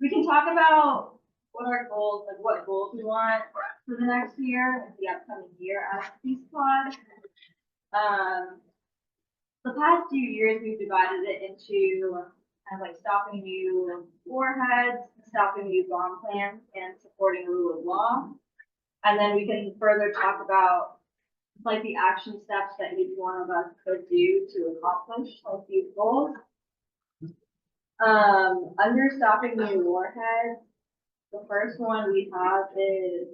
We can talk about what our goals, like what goals we want for the next year, and the upcoming year as a Peace Squad. The past few years, we've divided it into kind of like stopping new warheads, stopping new bomb plans, and supporting rule of law. And then we can further talk about like the action steps that each one of us could do to accomplish like these goals. Under stopping new warheads, the first one we have is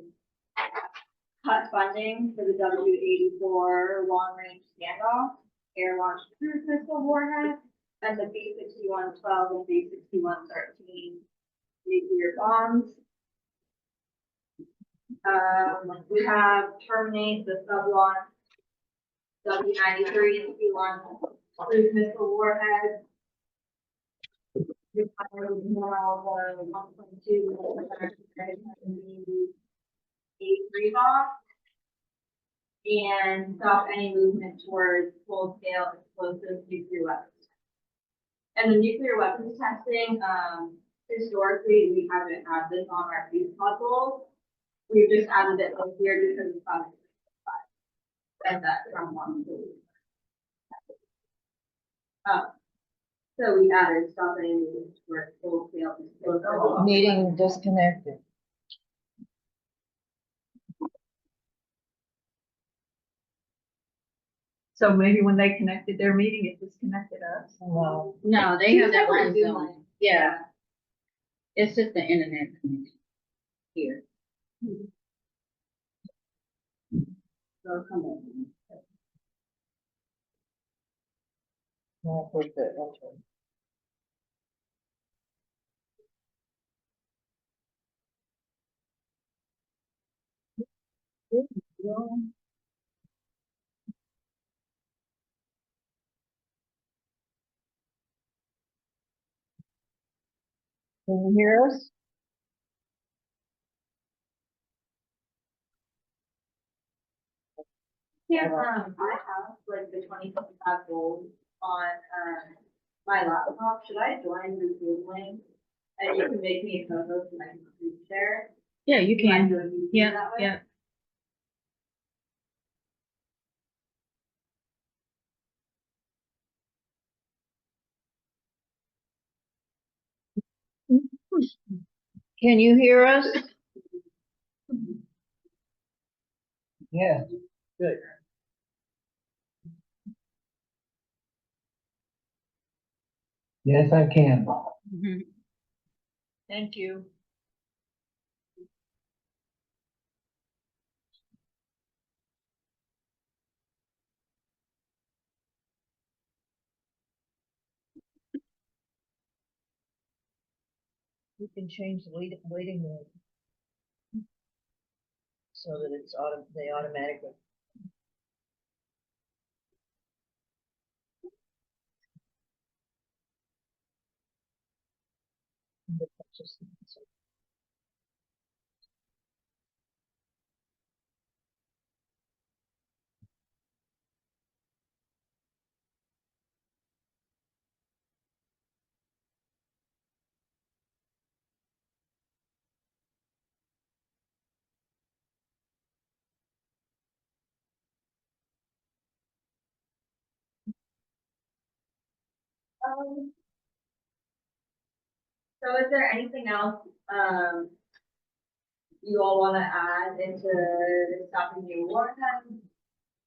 cut funding for the W-84 long range standoff, air launched cruise missile warhead, and the B-6112 and B-6113 nuclear bombs. We have terminate the sub-launch W-93 and C-1 cruise missile warhead. Retire the 1.2 A3 bomb, and stop any movement towards full-scale explosive nuclear weapons. And the nuclear weapons testing, historically, we haven't had this on our Peace Squad goals. We've just added it this year because it's on and that from one. So we added stop any movement towards full-scale explosive. Meeting disconnected. So maybe when they connected their meeting, it disconnected us. No. No, they have their own Zoom Zoom. link. Yeah, it's just the internet connection here. So come on. Not with the intern. Can you hear us? Yeah, I have like the 2025 goals on my laptop. Should I join the Zoom link? And you can make me a co-host and I can screen share. Yeah, you Am I can. doing YouTube Yeah, that way? yeah. Can you hear us? Yeah, good. Yes, I can. Mhm. Thank you. You can change the waiting mode so that it's they automatically. So is there anything else you all want to add into the stopping new warheads?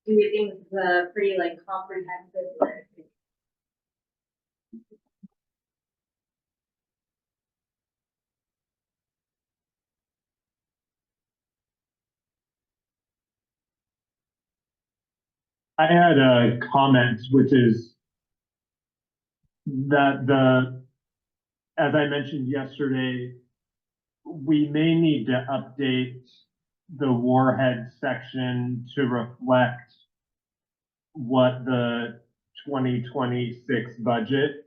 Do you think it's a pretty like comprehensive list? I had a comment, which is that as I mentioned yesterday, we may need to update the warhead section to reflect what the 2026 budget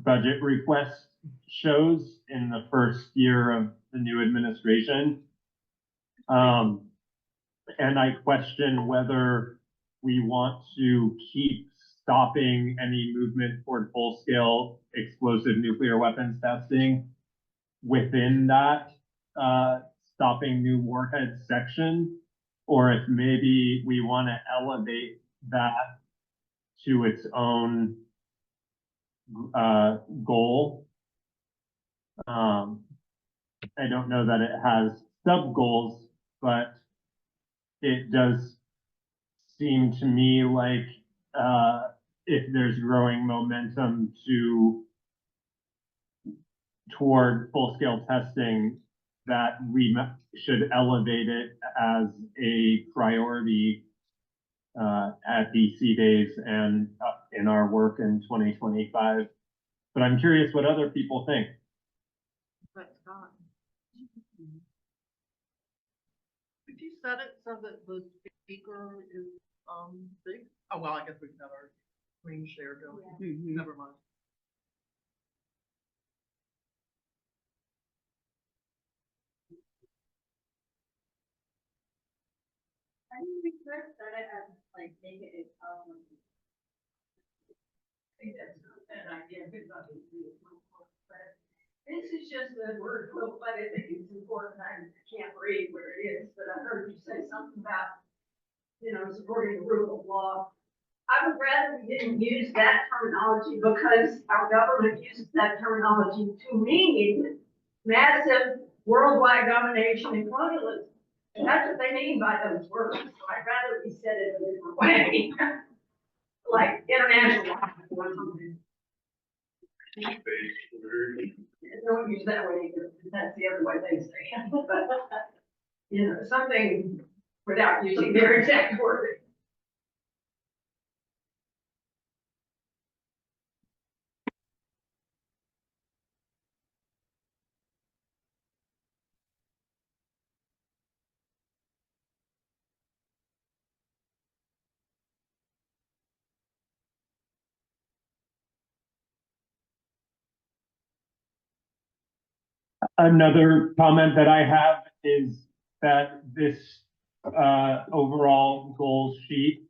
budget request shows in the first year of the new administration. And I question whether we want to keep stopping any movement toward full-scale explosive nuclear weapons testing within that, stopping new warheads section, or if maybe we want to elevate that to its own goal. I don't know that it has sub-goals, but it does seem to me like if there's growing momentum toward full-scale testing, that we should elevate it as a priority at DC days and in our work in 2025. But I'm curious what other people think. Could you set it so that the speaker is, big? Oh, well, I guess we can have our screen share going. Mhm. Never mind. I think we could set it as, like, make it its own. I think that's not a bad idea, because obviously it's not important, but this is just a word, but I think it's important. I can't read where it is, but I heard you say something about, supporting the rule of law. I would rather we didn't use that terminology, because our government uses that terminology to mean massive worldwide domination and colonialism. And that's what they mean by those words, so I'd rather we said it a different way. Like international law or something. Don't use that way, because that's the other way they say it, but, something without using their exact word. Another comment that I have is that this overall goals sheet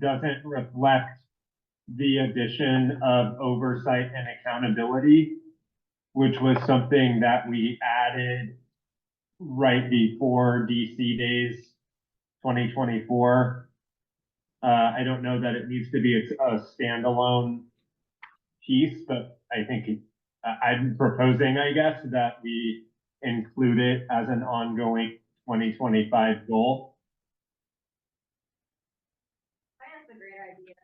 doesn't reflect the addition of oversight and accountability, which was something that we added right before DC Days 2024. I don't know that it needs to be a standalone piece, but I think I'm proposing, I guess, that we include it as an ongoing 2025 goal. I think that's a great idea.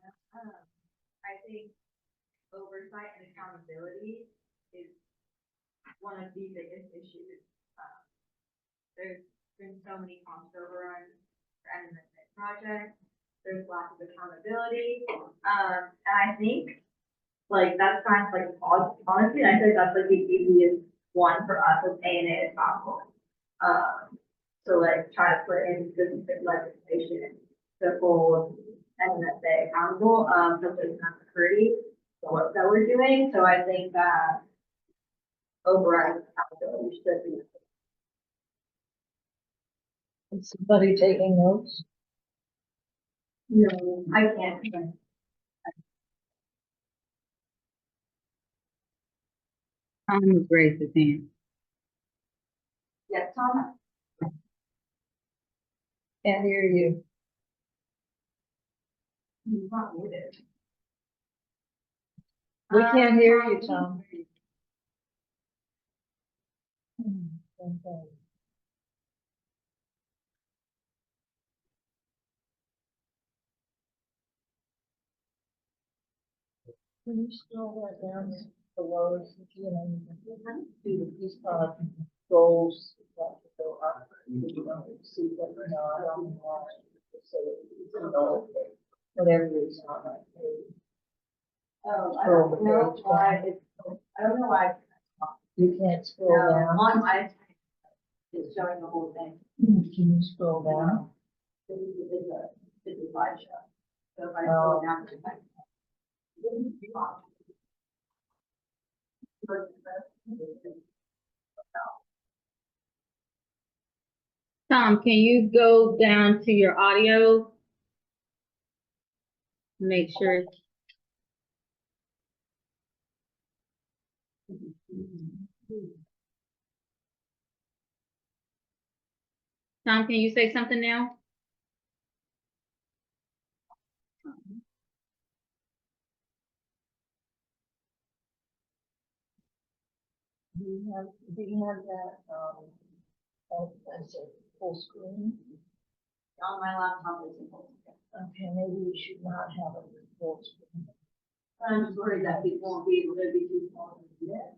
I think oversight and accountability is one of the biggest issues. There's been so many cost overruns for NMSA projects. There's lack of accountability. And I think, like, that's kind of like, honestly, I think that's like the easiest one for us as A&A as possible. So like try to put in specific legislation to hold NMSA accountable, so it's not security, the work that we're doing. So I think that overriding accountability should be. Is somebody taking notes? No, I can't. Tom has raised his hand. Yes, Tom? Can't hear you. He's not muted. We can't hear you, Tom. Okay. Can you scroll that down below, do the piece of goals that go up, see whether or not on the line, so it's a goal, whatever it is on that page. Oh, I don't know why it's, I don't know why. You can't scroll down. On my, it's showing the whole thing. Can you scroll down? This is a slideshow. So if I scroll down to the Tom, can you go down to your audio? Make sure Tom, can you say something now? Do you have that, as a full screen? On my laptop, it's important. Okay, maybe we should not have it full screen. I'm just worried that people won't be able to be too small to do that.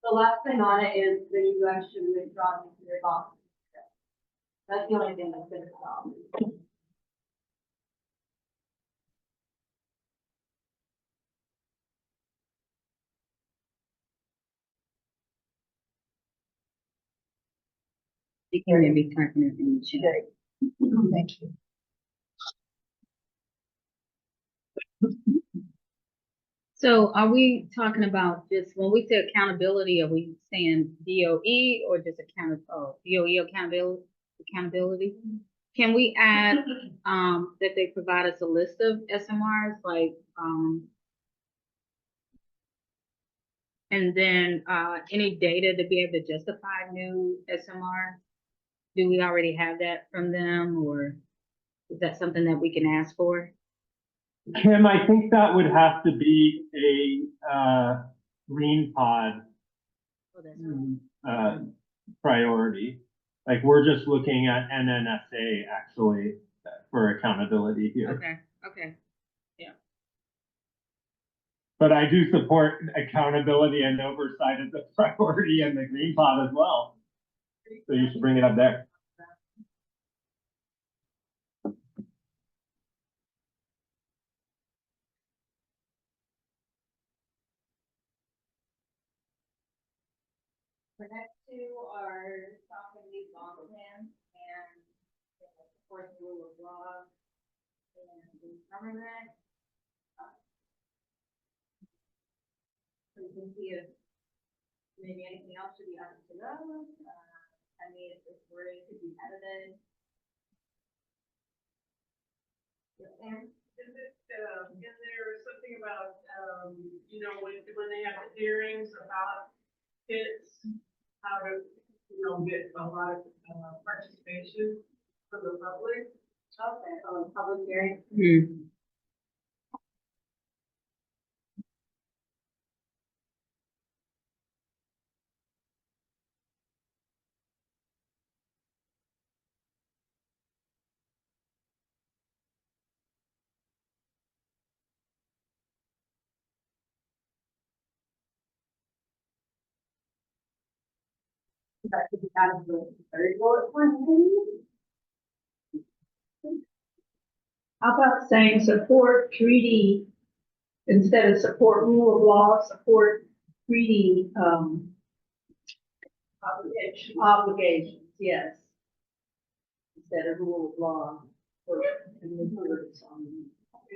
The last thing on it is that you guys should withdraw into your box. That's the only thing that's gonna stop. You can maybe typing it in the chat. Okay. Thank you. So are we talking about just, when we say accountability, are we saying DOE or just DOE accountability? Can we add, that they provide us a list of SMRs, like, and then, any data to be able to justify new SMR? Do we already have that from them, or is that something that we can ask for? Kim, I think that would have to be a, green pod, Oh, that's priority. Like, we're just looking at NNSA actually for accountability here. okay, okay. But I do support accountability and oversight as a priority in the green pod as well. So you should bring it up there. The next two are stopping these bond plans and support the rule of law and the government. So you can see if maybe anything else should be added to those. I mean, if this wording could be edited. And Is it, in there something about, you know, when they have the hearings about kids, how to, you know, get a lot of, participation from the public? okay, public hearing. Hmm. That could be added to the third bullet point, maybe? How about saying support treaty instead of support rule of law, support treaty, obligations, yes. Instead of rule of law, or in the words on.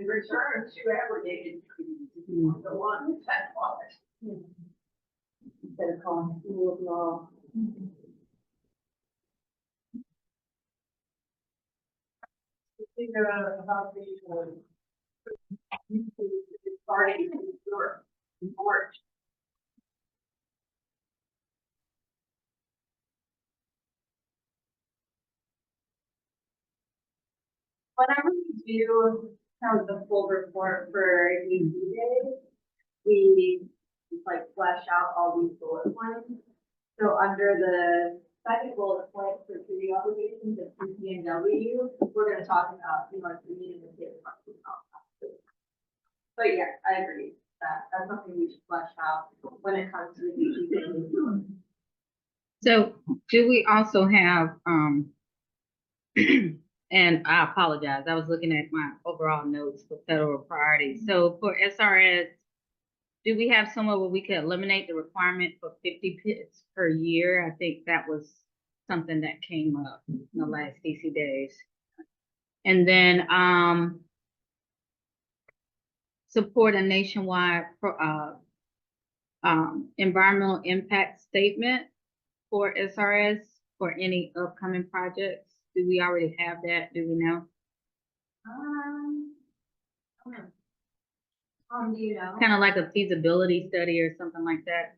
In return to abrogated treaties, if you want to go on with that part. Instead of calling it rule of law. Think about the, party in Europe, in March. Whenever we do kind of the full report for UC Day, we like flesh out all these bullet points. So under the second bullet point for treaty obligations of CCNW, we're gonna talk about, you know, like the meeting with state parties. But yeah, I agree that that's something we should flesh out when it comes to the UC. So do we also have, and I apologize, I was looking at my overall notes for federal priorities. So for SRS, do we have somewhere where we could eliminate the requirement for 50 pits per year? I think that was something that came up in the last DC days. And then, support a nationwide, environmental impact statement for SRS for any upcoming projects? Do we already have that? Do we know? Do you know? Kind of like a feasibility study or something like that?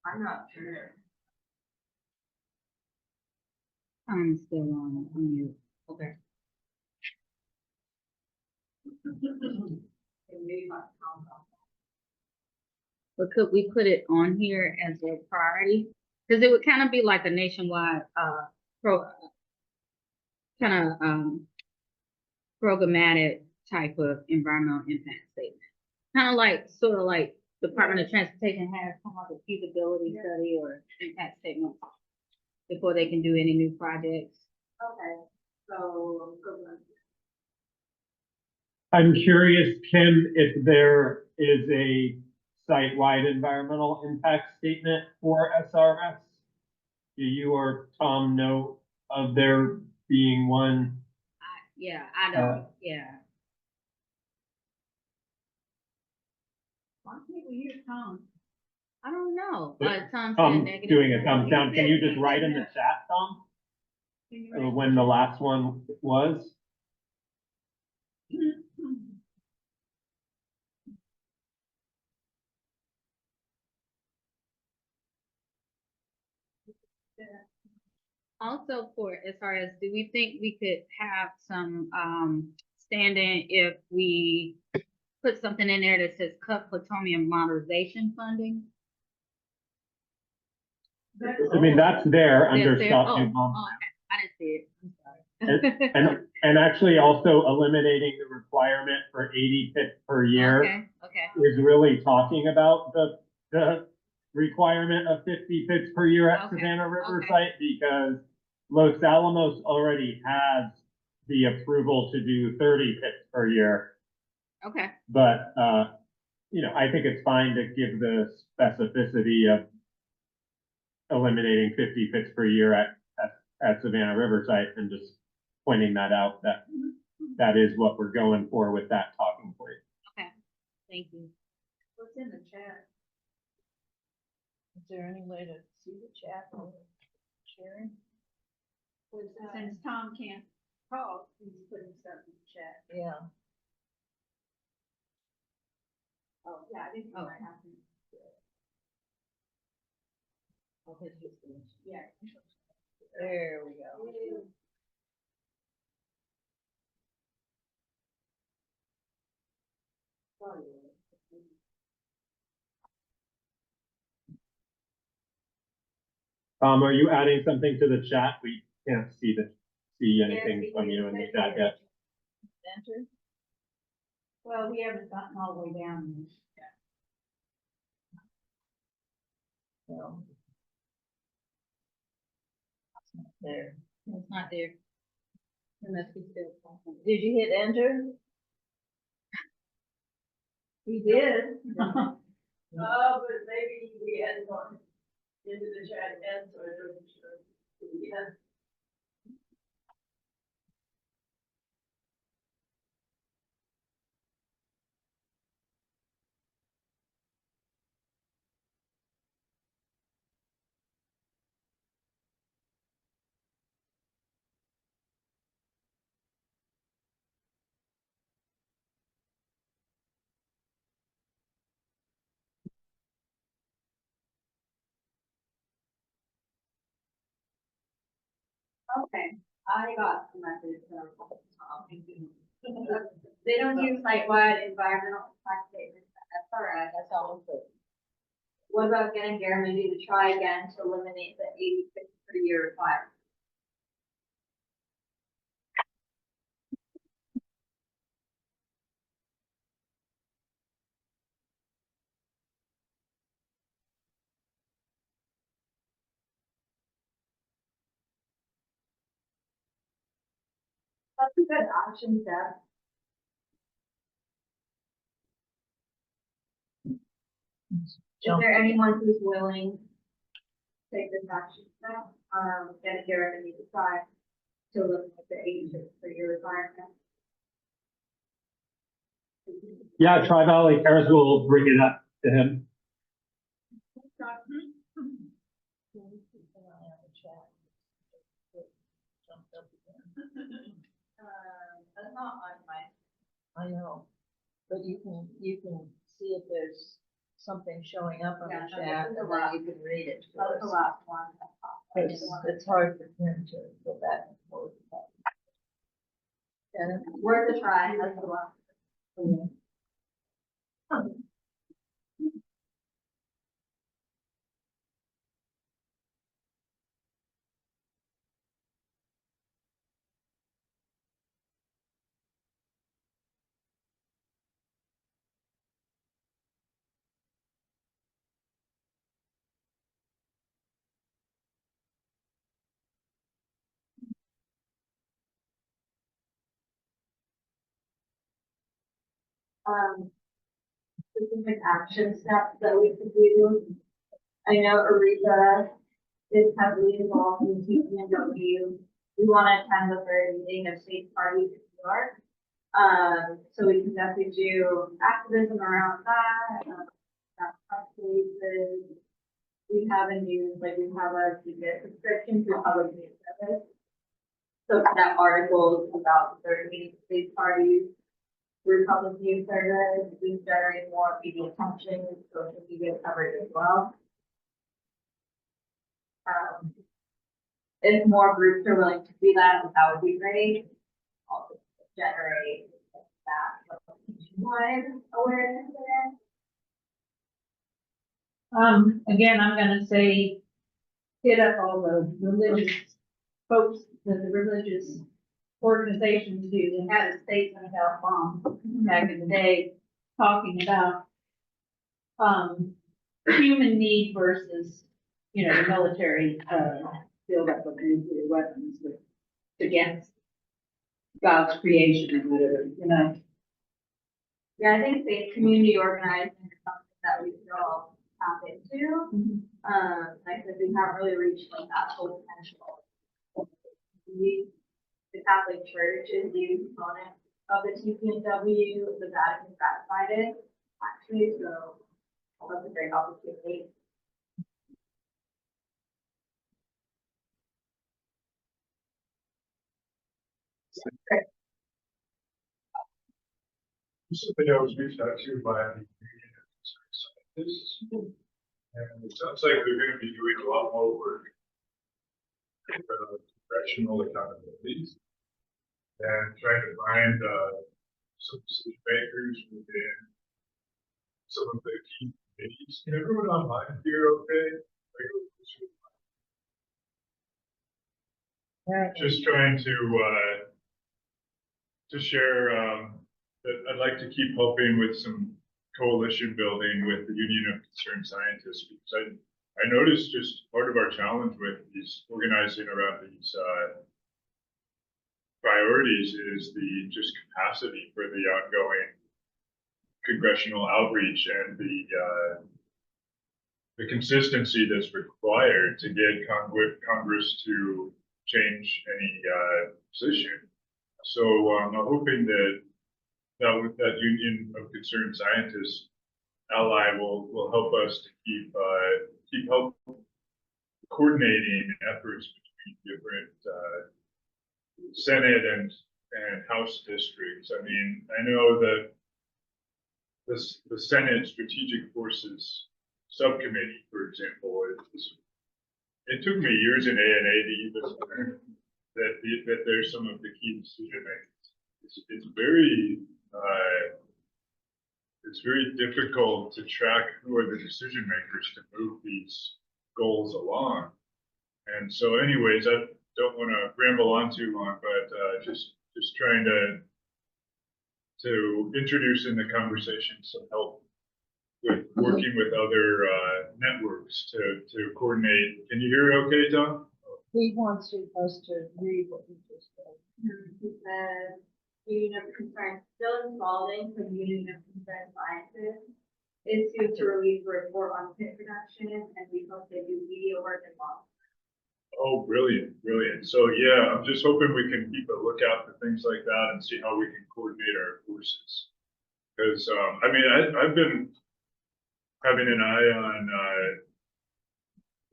I'm not sure. I'm still on mute. Okay. Maybe my Tom. But could we put it on here as a priority? Because it would kind of be like a nationwide, kind of, programmatic type of environmental impact statement. Kind of like, sort of like Department of Transportation has kind of like a feasibility study or impact statement before they can do any new projects. Okay, so. I'm curious, Kim, if there is a site-wide environmental impact statement for SRS? Do you or Tom know of there being one? Yeah, I don't, yeah. Why can't we use Tom? I don't know. Tom said Tom negative. doing a thumbs down. Can you just write in the chat, Tom? When the last one was? Also for SRS, do we think we could have some, stand-in if we put something in there that says cut plutonium modernization funding? I mean, that's there under That's there? South Oh, New Paltz. okay. I didn't see it. I'm sorry. And actually also eliminating the requirement for 80 pits per year Okay. is really talking about the requirement of 50 pits per year at Okay, Savannah River okay. site, because Los Alamos already has the approval to do 30 pits per year. Okay, But, you know, I think it's fine to give the specificity of eliminating 50 pits per year at Savannah River site and just pointing that out, that that is what we're going for with that talking point. thank you. What's in the chat? Is there any way to see the chat or sharing? Since Tom can't talk, he's putting stuff in the chat. Yeah. Oh, yeah, I think you Oh. might have to. Yeah. There we go. Are you adding something to the chat? We can't see anything from you in the chat yet. Enter. Well, we haven't gotten all the way down. No. It's not there. It's not there. It must be still talking. Did you hit enter? He did. Oh, but maybe we hadn't gone into the chat yet, so I wasn't sure. Yeah. Okay, I got the message from Tom. They don't use site-wide environmental impact statements at SRS. That's all I'm putting. What about getting Jeremy to try again to eliminate the 86 per year requirement? That's a good option, Deb. Is there anyone who's willing to take this action now? Get Jeremy to try to eliminate the 86 per year requirement? Yeah, Tri-Valley Cares will bring it up to him. Keep an eye on the chat. It jumped up again. That's not on my, I know, but you can see if there's something showing up on Yeah, the chat, and then you can read it. that was the last one. It's hard for him to go back and forth. And Worth a try, that's the last. Specific action steps that we could do. I know Aretha is heavily involved in TPNW. We want to attend the third meeting of state parties in New York. So we can definitely do activism around that, press releases. We have a news, like we have a ticket subscription to public news service. So that articles about the third meeting of state parties. Through public news service, we generate more media attention, social media coverage as well. If more groups are willing to do that, that would be great. Also generate that nationwide awareness of it. Again, I'm gonna say, hit up all the religious folks, the religious organizations do. They had a statement about back in the day, talking about, human need versus, the military, buildup of nuclear weapons against God's creation and whatever. Yeah, I think faith community organizing is something that we should all tap into. Like I said, we haven't really reached like that full potential. The Catholic Church is the component of the TPNW, the Vatican ratified it, actually, so that's a great opportunity. Something I was reached out to by the Union of Concerned Scientists. And it sounds like they're gonna be doing a lot more work. Congressional accountabilities. And trying to find, some decision makers within some of the key committees. Can everyone online hear okay? Just trying to share, that I'd like to keep helping with some coalition building with the Union of Concerned Scientists, because I noticed just part of our challenge with these organizing around these priorities is the just capacity for the ongoing congressional outreach and the consistency that's required to get Congress to change any position. So I'm hoping that Union of Concerned Scientists ally will help us to keep help coordinating efforts between different Senate and House districts. I mean, I know that the Senate Strategic Forces Subcommittee, for example, it took me years in A&A to even learn that there's some of the key decision makers. It's very difficult to track who are the decision makers to move these goals along. And so anyways, I don't want to ramble on too long, but just trying to introduce in the conversation some help with working with other networks to coordinate. Can you hear okay, Tom? he wants us to read what he just said. The Union of Concerned, still involving from Union of Concerned Scientists, is to release a report on pit production and because they do media work and law. Oh, brilliant, brilliant. So yeah, I'm just hoping we can keep a lookout for things like that and see how we can coordinate our forces. Because, I mean, I've been having an eye on,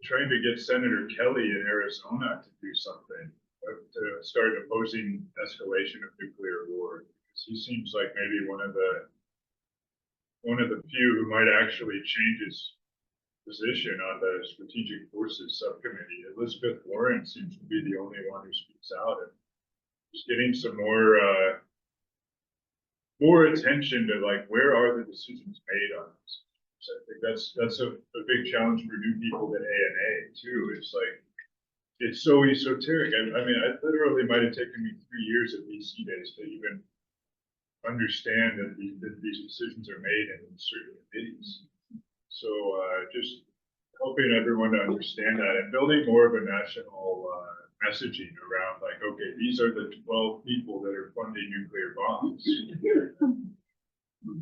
trying to get Senator Kelly in Arizona to do something, to start opposing escalation of nuclear war. Because he seems like maybe one of the few who might actually change his position on the Strategic Forces Subcommittee. Elizabeth Warren seems to be the only one who speaks out, and just getting some more attention to like, where are the decisions made on this? So I think that's a big challenge for new people at ANA too. It's like, it's so esoteric. I mean, it literally might have taken me 3 years at BC days to even understand that these decisions are made in certain committees. So just helping everyone to understand that and building more of a national messaging around like, okay, these are the 12 people that are funding nuclear bombs.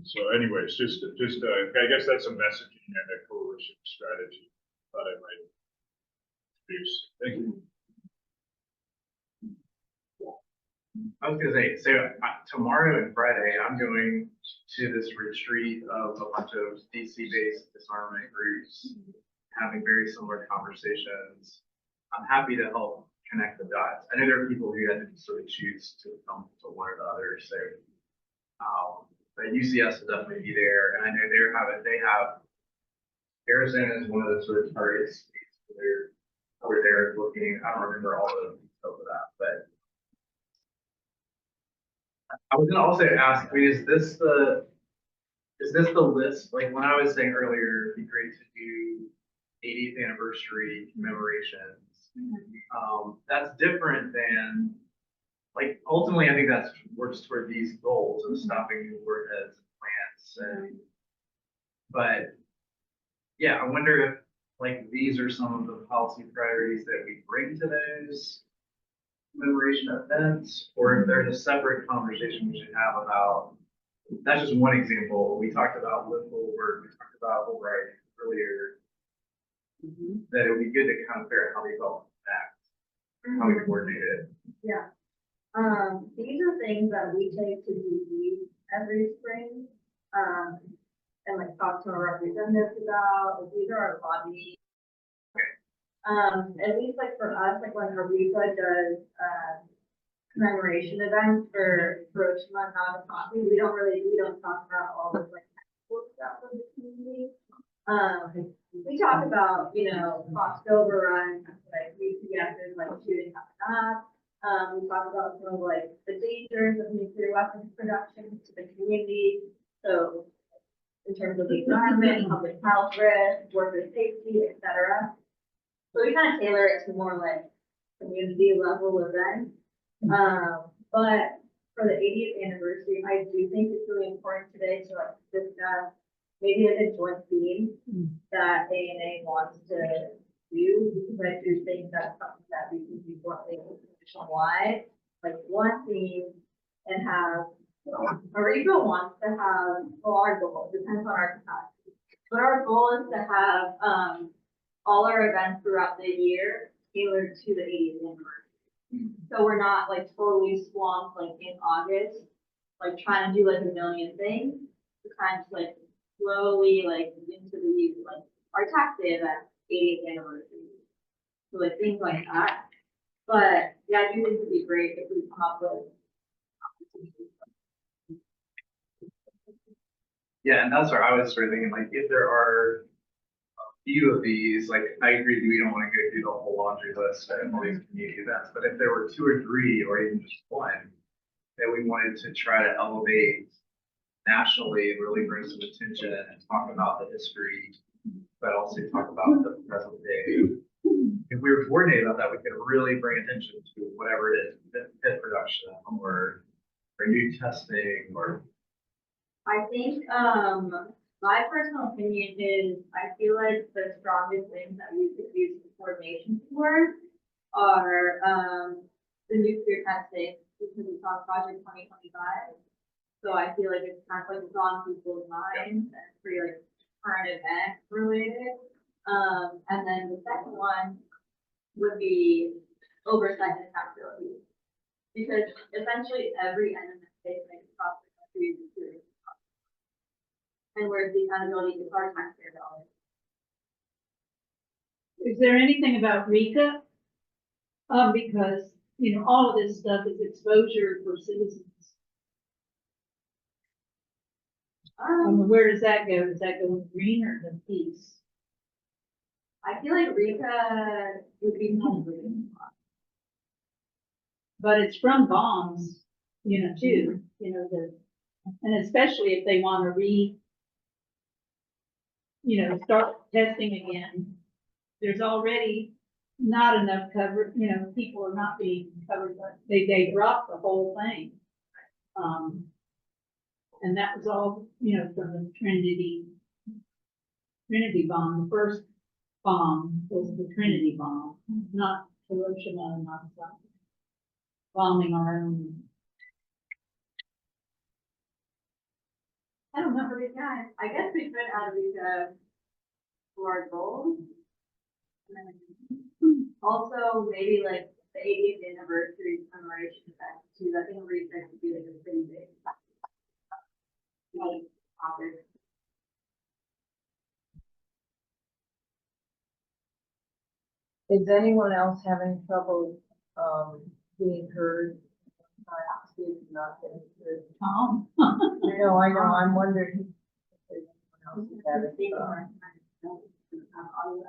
So anyways, just I guess that's a messaging and a coalition strategy that I might use. Thank you. I was gonna say, so tomorrow and Friday, I'm going to this retreat of a bunch of DC-based disarmament groups, having very similar conversations. I'm happy to help connect the dots. I know there are people who had to sort of choose to come to one or the other, so but UCS will definitely be there, and I know they have Arizona is one of the sort of targets where they're looking. I don't remember all the details of that, but I was gonna also ask, I mean, is this the list? Like when I was saying earlier, it'd be great to do 80th anniversary commemorations. That's different than, like, ultimately, I think that's works toward these goals of stopping new warheads and plants. But yeah, I wonder if like these are some of the policy priorities that we bring to those commemoration events, or if there's a separate conversation we should have about. That's just one example. We talked about local work, we talked about overriding earlier. That it would be good to kind of figure out how they all act, how we coordinate it. Yeah. These are things that we take to DD every spring, and like talk to our representatives about. Like, these are our lobby. At least like for us, like when Aretha does commemoration events for Hiroshima and Nagasaki, we don't talk about all this like cool stuff of the community. We talk about, cost overruns, like UPS's like shooting coming up. We talk about some of like the dangers of nuclear weapons production to the community. So in terms of the environment, public health risk, worker safety, etc. So we kind of tailor it to more like community level events. But for the 80th anniversary, I do think it's really important today to like discuss maybe like a joint theme that ANA wants to do, because I do think that's something that we can do jointly nationwide, like one theme, and have Aretha wants to have, well, our goal depends on our capacity, but our goal is to have all our events throughout the year tailored to the 80th anniversary. So we're not like totally swamped like in August, like trying to do like a million things. We're kind of like slowly like into the like our tax day event, 80th anniversary. So like things like that. But yeah, I do think it'd be great if we come up with. Yeah, and that's where I was sort of thinking, like, if there are a few of these, like, I agree that we don't want to go through the whole laundry list of all these community events, but if there were 2 or 3, or even just one, that we wanted to try to elevate nationally and really bring some attention and talk about the history, but also talk about the present day. If we were coordinated about that, we could really bring attention to whatever it is, pit production or new testing or. I think my personal opinion is I feel like the strongest things that we could use coordination for are the nuclear testing, because it's on Project 2025. So I feel like it's kind of like it's on people's minds and it's pretty like current event related. And then the second one would be oversight and accountability, because essentially every NMS statement across the country is serious. And where's the accountability to our taxpayer dollars? Is there anything about RECA? Because, you know, all of this stuff is exposure for citizens. Where does that go? Does that go in green or the piece? I feel like Rika would be more green. But it's from bonds, you know, too, you know, and especially if they want to start testing again. There's already not enough cover, you know, people are not being covered, but they dropped the whole thing. And that was all, you know, from the Trinity bomb. The first bomb was the Trinity bomb, not Hiroshima, not bombing our own. I don't know, yeah, I guess we could add Rika to our goals. Also, maybe like the 80th anniversary commemoration event too. I think Rika could be like a pretty big topic. Is anyone else having trouble, being heard? Not being heard. Tom. No, I know, I'm wondering if there's anyone else who's having,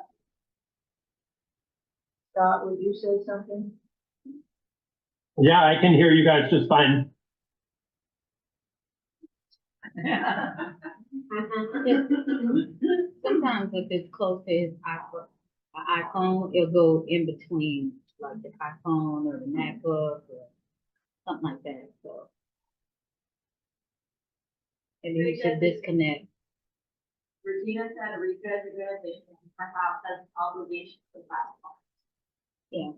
Scott, would you say something? Yeah, I can hear you guys just fine. Sometimes if it's close to his iPhone, it'll go in between, like the iPhone or the MacBook or something like that, so. And you should disconnect. Regina said Rika is a good addition, perhaps has obligation to platform. Yeah.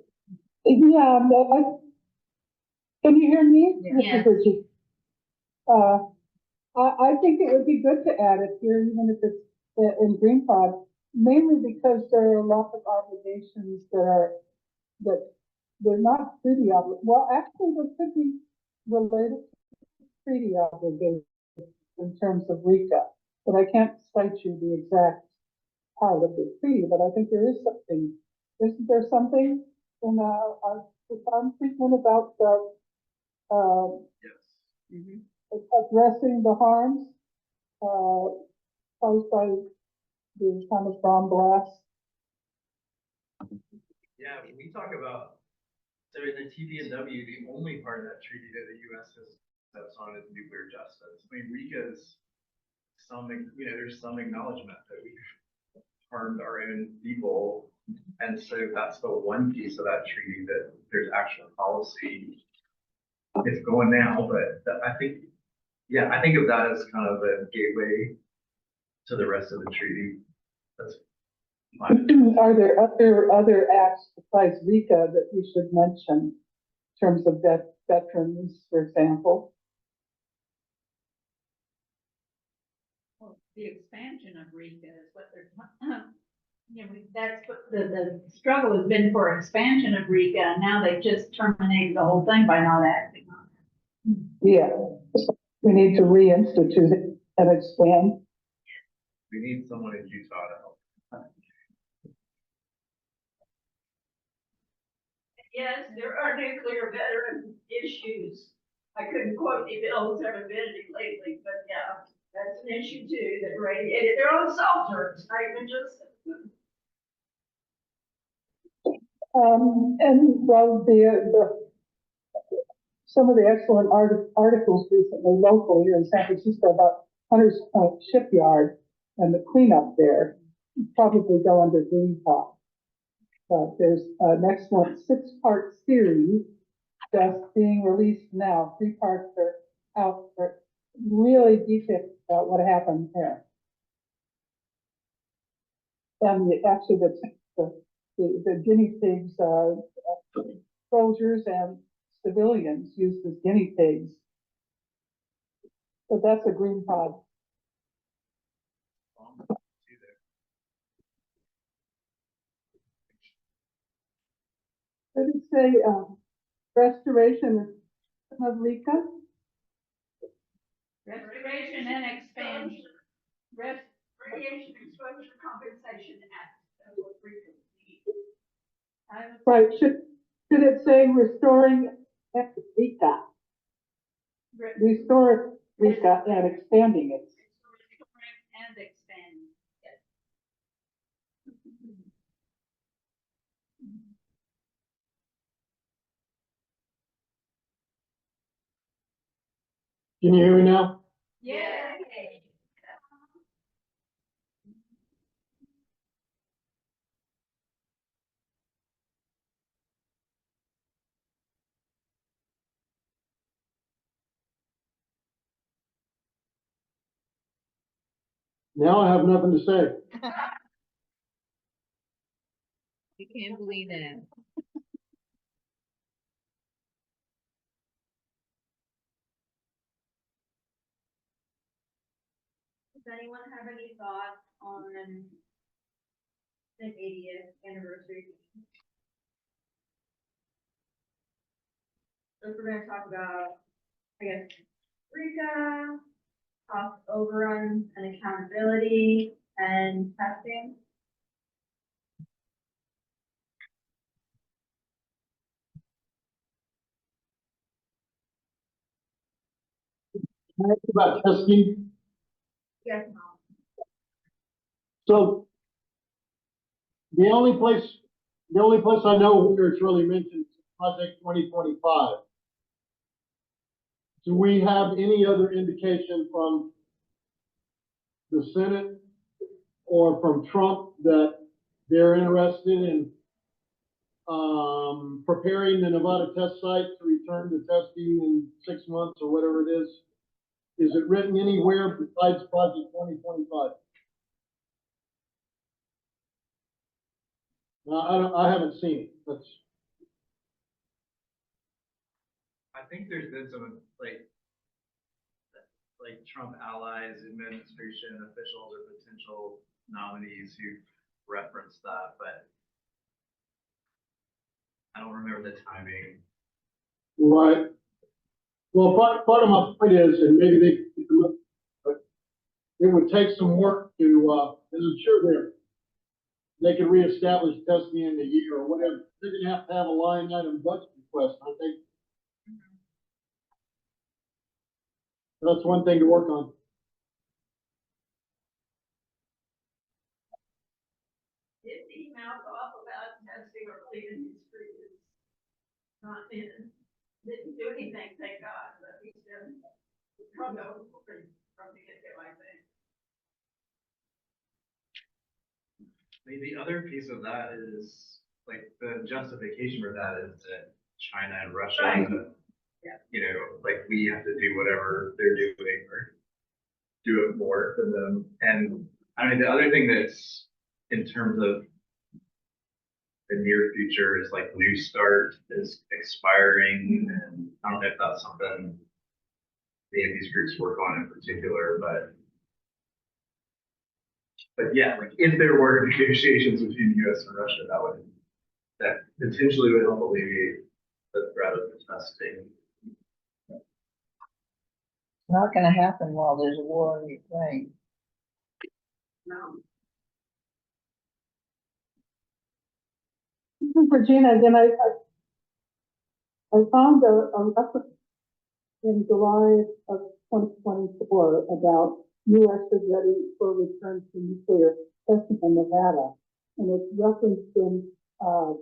Yeah, but can you hear me? Yeah. I think it would be good to add it here, even if it's in Green Pod, mainly because there are a lot of obligations that they're not treaty obligations. Well, actually, they could be related to treaty obligations in terms of RECA, but I can't cite you the exact part of the treaty, but I think there is something. Isn't there something in our treatment about Yes. addressing the harms caused by the kind of bomb blast? Yeah, when we talk about, so in the TPNW, the only part of that treaty that the US has steps on is nuclear justice. I mean, RECA's there's some acknowledgement that we've harmed our own people. And so that's the one piece of that treaty that there's actual policy. It's going now, but I think of that as kind of a gateway to the rest of the treaty. That's my Are there other acts besides RECA that we should mention in terms of veterans, for example? Well, the expansion of RECA is what they're, you know, that's what the struggle has been for expansion of RECA, and now they've just terminated the whole thing by not acting on it. Yeah, we need to reinstitute it and expand. We need someone in Utah to help. Yes, there are nuclear veteran issues. I couldn't quote the bills that have been lately, but yeah, that's an issue too, that radiated their own shelters, not even just. And well, some of the excellent articles recently locally here in San Francisco about Hunters Point Shipyard and the cleanup there probably go under Green Pod. But there's an excellent 6-part series just being released now. 3 parts are out for really detailed about what happened there. And actually the guinea pigs, soldiers and civilians used as guinea pigs. So that's a Green Pod. Did it say restoration of RECA? Restoration and expansion. Radiation Exposure Compensation Act, that's what we can see. Right, should it say restoring RECA? Restore RECA and expanding it. And expand. Can you hear me now? Yeah. Now I have nothing to say. You can't believe that. Does anyone have any thoughts on the 80th anniversary? So if we're gonna talk about, I guess, RECA, cost overruns and accountability and testing. Can I ask about testing? Yes, So the only place I know where it's really mentioned is Project 2025. Do we have any other indication from the Senate or from Trump that they're interested in preparing the Nevada test site to return to testing in 6 months or whatever it is? Is it written anywhere besides Project 2025? I haven't seen it. That's, I think there's been some like Trump allies, administration officials or potential nominees who referenced that, but I don't remember the timing. right. Well, part of my point is, and maybe they can look, but it would take some work to, and I'm sure they can reestablish testing in a year or whatever. They're gonna have a line item budget request, I think. That's one thing to work on. If he mouth off about testing or cleaning his street is not in, didn't do anything, thank God, but he's been from the get-go, I think. I mean, the other piece of that is, like, the justification for that is that China and Russia, Right. Yeah. you know, like, we have to do whatever they're doing or do it more than them. And I mean, the other thing that's in terms of the near future is like New Start is expiring, and I don't know if that's something any of these groups work on in particular, but yeah, like if there were negotiations between the US and Russia, that potentially would help alleviate the threat of the testing. Not gonna happen while there's a war in Ukraine. No. Regina, again, I found a reference in July of 2024 about U.S. is ready for return to nuclear testing in Nevada. And it's referenced in a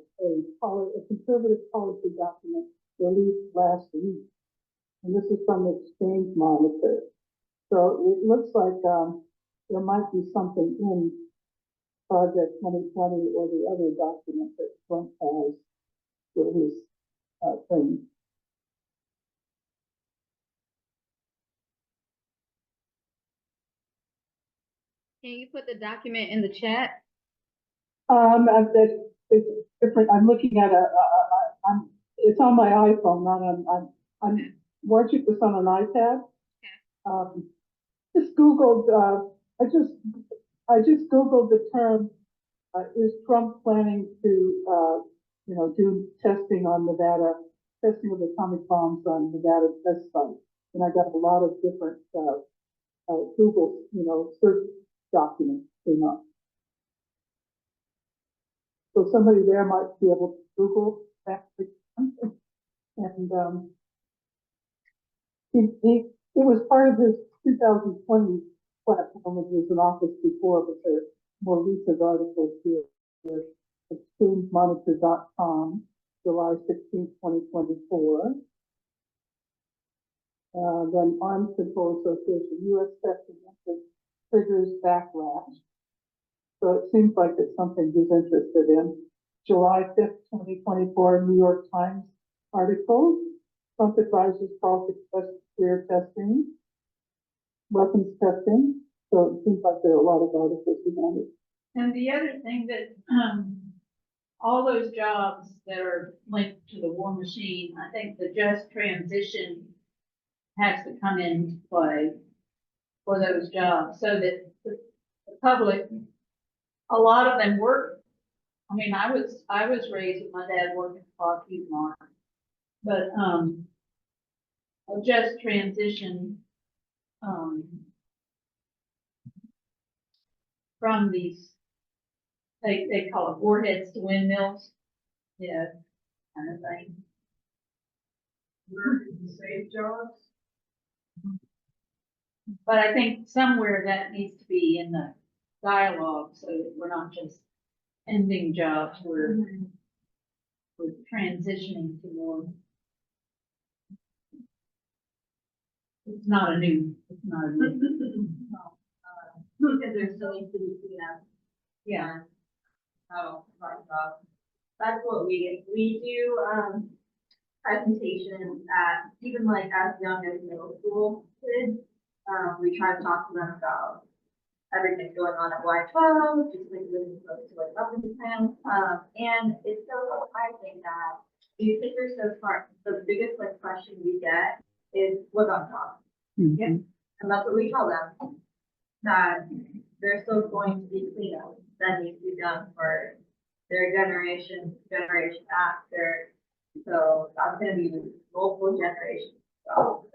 conservative policy document released last week. And this is from Exchange Monitor. So it looks like there might be something in Project 2020 or the other document that Trump has for his thing. Can you put the document in the chat? It's different. I'm looking at it's on my iPhone, not on, I'm watching this on an iPad. Just Googled, I just Googled the term, is Trump planning to, do testing on Nevada, testing of atomic bombs on Nevada test site? And I got a lot of different, Google, search document, they're not. So somebody there might be able to Google that. And, it was part of his 2020 platform, which was in office before, but there are more recent articles here. Exchagemonitor.com, July 16, 2024. Then Arms Control Association, U.S. testing triggers backlash. So it seems like it's something he's interested in. July 5th, 2024, New York Times article. Trump advisors call for clear testing, weapons testing. So it seems like there are a lot of articles about it. And the other thing that, all those jobs that are linked to the war machine, I think the just transition has to come into play for those jobs, so that the public, a lot of them work. I mean, I was raised with my dad working for Lockheed Martin, but, a just transition, from these, they call it warheads to windmills, you know, kind of thing. Save jobs. But I think somewhere that needs to be in the dialogue, so that we're not just ending jobs, we're transitioning to more. It's not a new. Because there still needs to be cleanup. Yeah. Oh, right, that's what we do, presentations at, even like as young as middle school kids. We try to talk to them about everything going on at Y12, just like living close to like weapons plans. And it's so surprising that these kids are so smart. The biggest like question we get is, what about jobs? Yeah. And that's what we tell them, that there's still going to be cleanup that needs to be done for their generation after. So that's gonna be multiple generations. So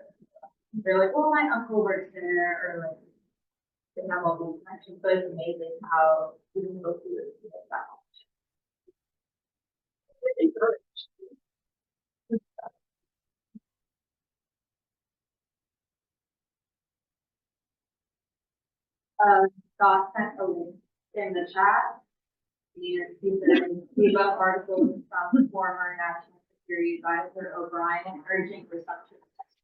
they're like, well, my uncle works there, or like, they have all these connections, but it's amazing how we can go through this like that. Scott sent a link in the chat. He said, articles from former National Security Advisor O'Brien urging resumption of testing.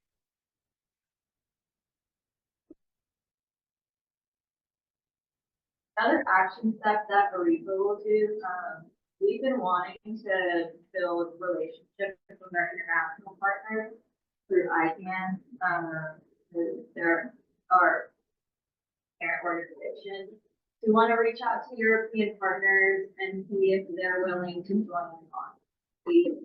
Another action step that Aretha will do, we've been wanting to build relationships with our international partners through ICANN. There are parent organizations. We want to reach out to European partners and see if they're willing to join us on the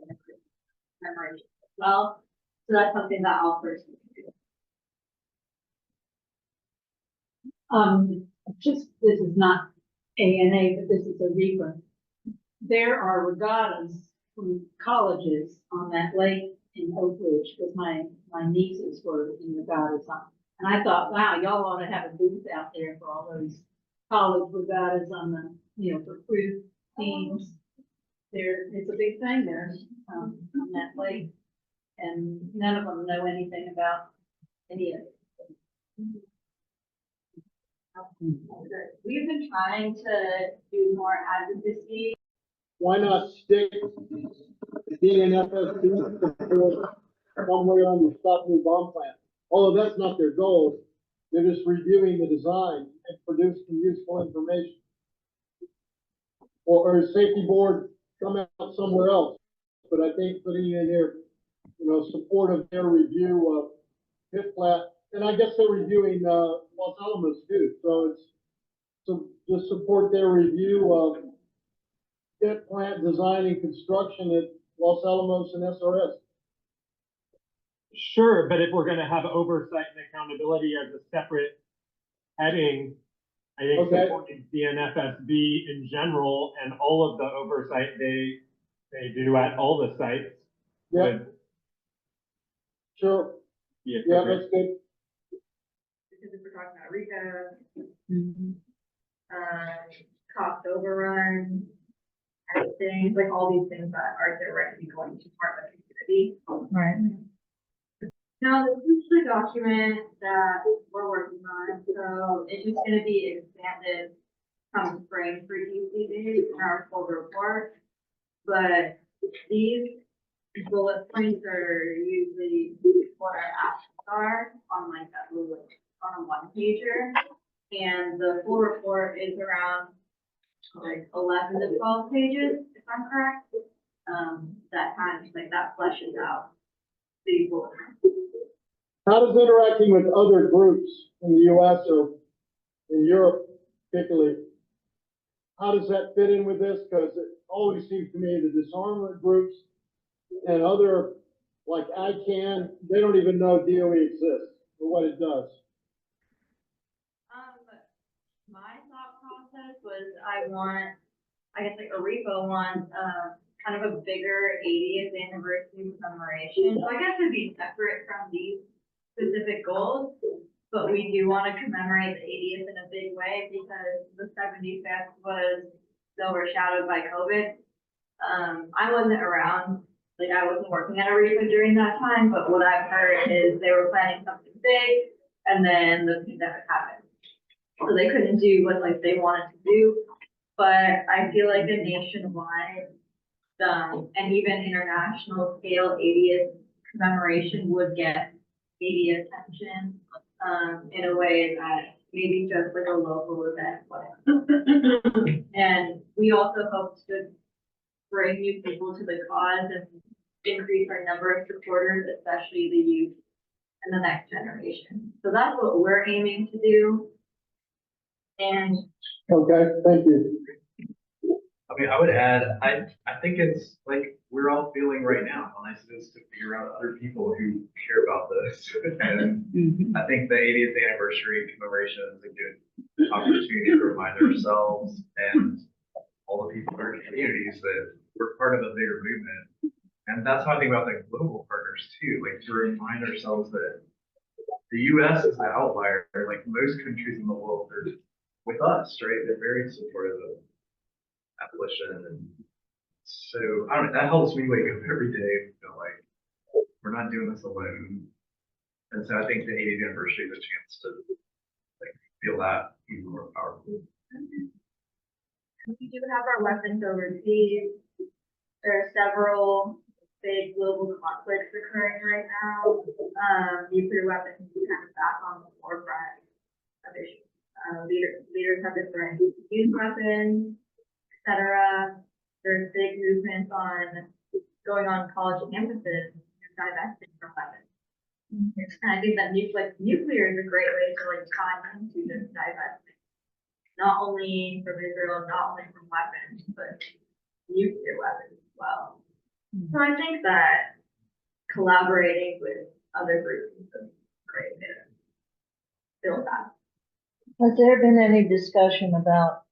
commemoration as well. So that's something that I'll personally do. Just, this is not ANA, but this is a REPA. There are regattas from colleges on that lake in Oak Ridge, because my nieces were in regattas on. And I thought, wow, y'all ought to have a booth out there for all those college regattas on the, you know, for cruise teams. It's a big thing there, on that lake. And none of them know anything about any of it. We've been trying to do more advocacy. Why not stick the DNFSB support somewhere on the stop new bomb plant? Although that's not their goal, they're just reviewing the design and producing useful information. Or a safety board come out somewhere else. But I think putting in their, you know, support of their review of pit flat, and I guess they're reviewing Los Alamos too. So it's just support their review of pit plant design and construction at Los Alamos and SRS. Sure, but if we're gonna have oversight and accountability as a separate heading, I think Okay. supporting the NFSB in general and all of the oversight they do at all the sites Yeah. would Sure. be Yeah, appropriate. that's good. Because if we're talking about RECA, cost overrun, and things, like all these things that are directly going to part of the community. Right. Now, this is the document that we're working on, so it's just gonna be expanded come spring for DCD in our full report. But these bullet points are usually what our actions are on like that little, on a one pager. And the full report is around like 11 to 12 pages, if I'm correct. That kind of like that fleshes out the bullet points. How does interacting with other groups in the US or in Europe particularly, how does that fit in with this? Because it always seems to me the disarmament groups and other, like ICANN, they don't even know DOE exists or what it does. My thought process was I want, I guess like Arepa wants, kind of a bigger 80th anniversary commemoration. So I guess it'd be separate from these specific goals, but we do want to commemorate the 80th in a big way because the 75th was overshadowed by COVID. I wasn't around, like I wasn't working at Arepa during that time, but what I've heard is they were planning something big and then the pandemic happened. So they couldn't do what like they wanted to do, but I feel like a nationwide, and even international scale 80th commemoration would get media attention, in a way that maybe just like a local event would. And we also hope to bring new people to the cause and increase our number of supporters, especially the youth and the next generation. So that's what we're aiming to do. And Okay, thank you. I mean, I would add, I think it's like we're all feeling right now how nice it is to be around other people who care about this. And I think the 80th anniversary commemoration is a good opportunity to remind ourselves and all the people in our communities that we're part of a bigger movement. And that's how I think about the global partners too, like to remind ourselves that the US is the outlier. Like most countries in the world are with us, right? They're very supportive of abolition. And so I don't know, that helps me wake up every day and feel like we're not doing this alone. And so I think the 80th anniversary is a chance to like feel that even more powerful. we do have our weapons overseas. There are several big global conflicts occurring right now. Nuclear weapons is kind of back on the forefront of issues. Leaders have different use weapons, etc. There's big movements on going on college campuses and divesting from weapons. And I think that nuclear is a great way to like tie into this divestment, not only from Israel, not only from weapons, but nuclear weapons as well. So I think that collaborating with other groups is a great way to build that. Has there been any discussion about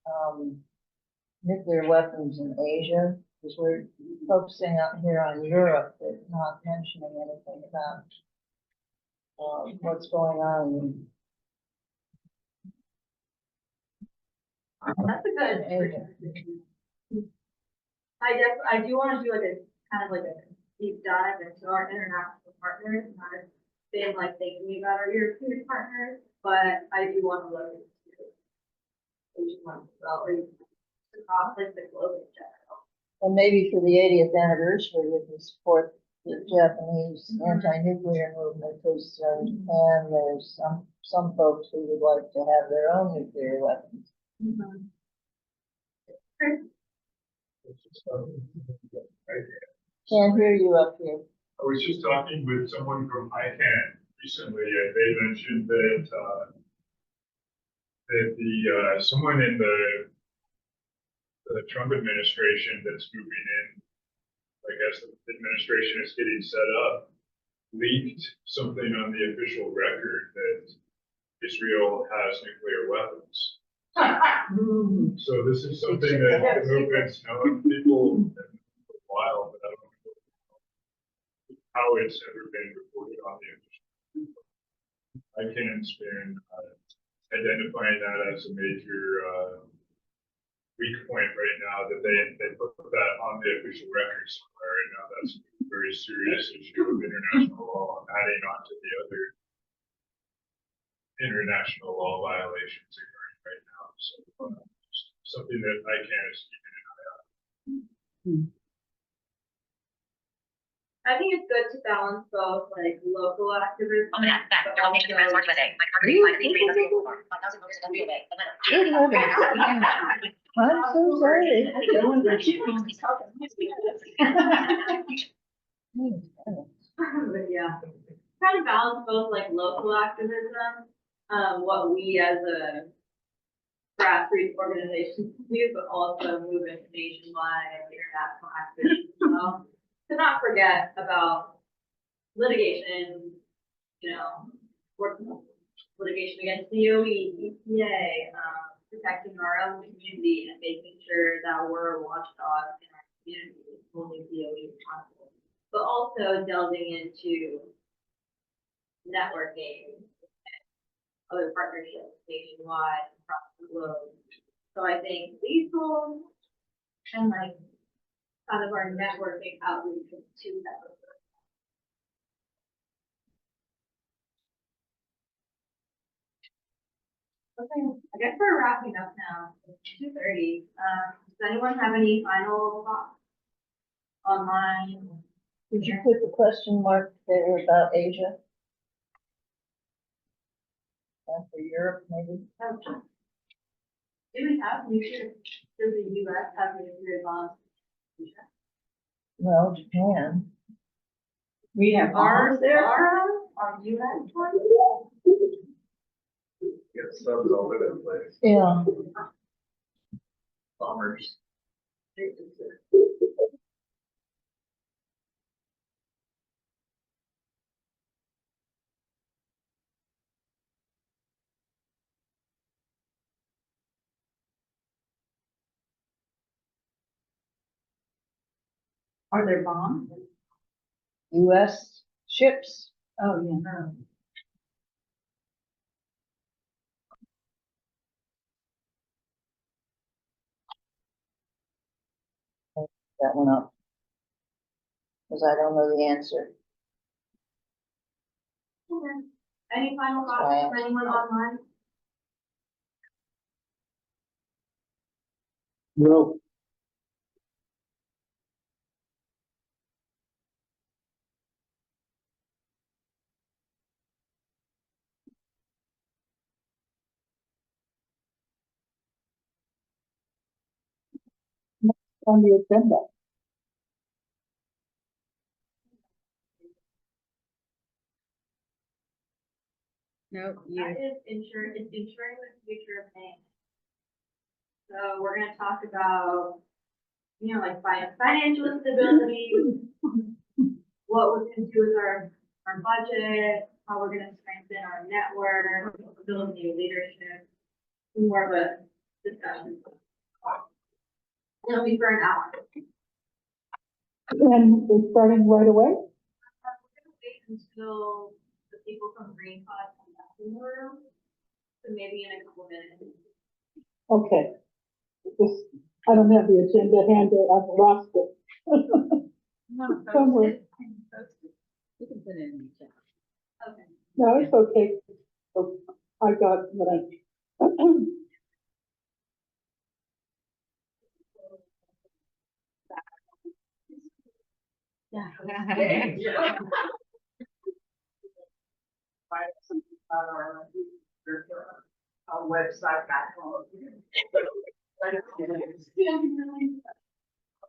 nuclear weapons in Asia? Because we're focusing out here on Europe, but not mentioning anything about what's going on That's a good. in Asia. I do want to do like a kind of like a deep dive into our international partners. I've been like thinking about our European partners, but I do want to look into Asian ones as well, like across like the globe in general. And maybe for the 80th anniversary, we can support the Japanese anti-nuclear movement, because in Japan, there's some folks who would like to have their own nuclear weapons. Can't hear you up here. I was just talking with someone from ICANN recently, and they mentioned that someone in the Trump administration that's moving in, I guess the administration is getting set up, leaked something on the official record that Israel has nuclear weapons. So this is something that the movement's known people for a while, but I don't know how it's ever been reported on the official. I can't spend identifying that as a major weak point right now that they put that on the official record somewhere, and now that's a very serious issue of international law, adding on to the other international law violations occurring right now. So just something that I can is keeping an eye on. I think it's good to balance both like local activism. Oh my God, back. but Your location to transport also- USA. My card required 1,000 voters in WA. Good heavens. I'm so sorry. But yeah, kind of balance both like local activism, what we as a grassroots organization do, but also move into nationwide and international activism as well. To not forget about litigation, litigation against DOE, EPA, protecting our own community and making sure that we're watchdogs in our community, holding DOE responsible. But also delving into networking, other partnerships nationwide across the globe. So I think these goals and like kind of our networking outreach to that. Okay, I guess we're wrapping up now. It's 2:30. Does anyone have any final thoughts? Online? Would you put the question mark there about Asia? And for Europe, maybe? Do we have nuclear? Does the US have nuclear bombs? Well, Japan. We have Are ours there. Are US ones? Get subs all over the place. Yeah. Bombers. Are there bombs? US ships. Oh, yeah. That one up. Because I don't know the answer. Okay. Any final thoughts Right. from anyone online? No, On the agenda. No, That you. is insuring the future of pain. So we're gonna talk about, like financial stability, what we can do with our budget, how we're gonna strengthen our network, build new leadership, more of a discussion. It'll be for an hour. And it's starting right away? We're gonna wait until the people from Green Pod come back in the room, so maybe in a couple minutes. Okay. Just, I don't have the agenda handy, I've lost it. No, Somewhere. You can put it in the chat. Okay. No, it's okay. Oh, I got what I. Our website back home.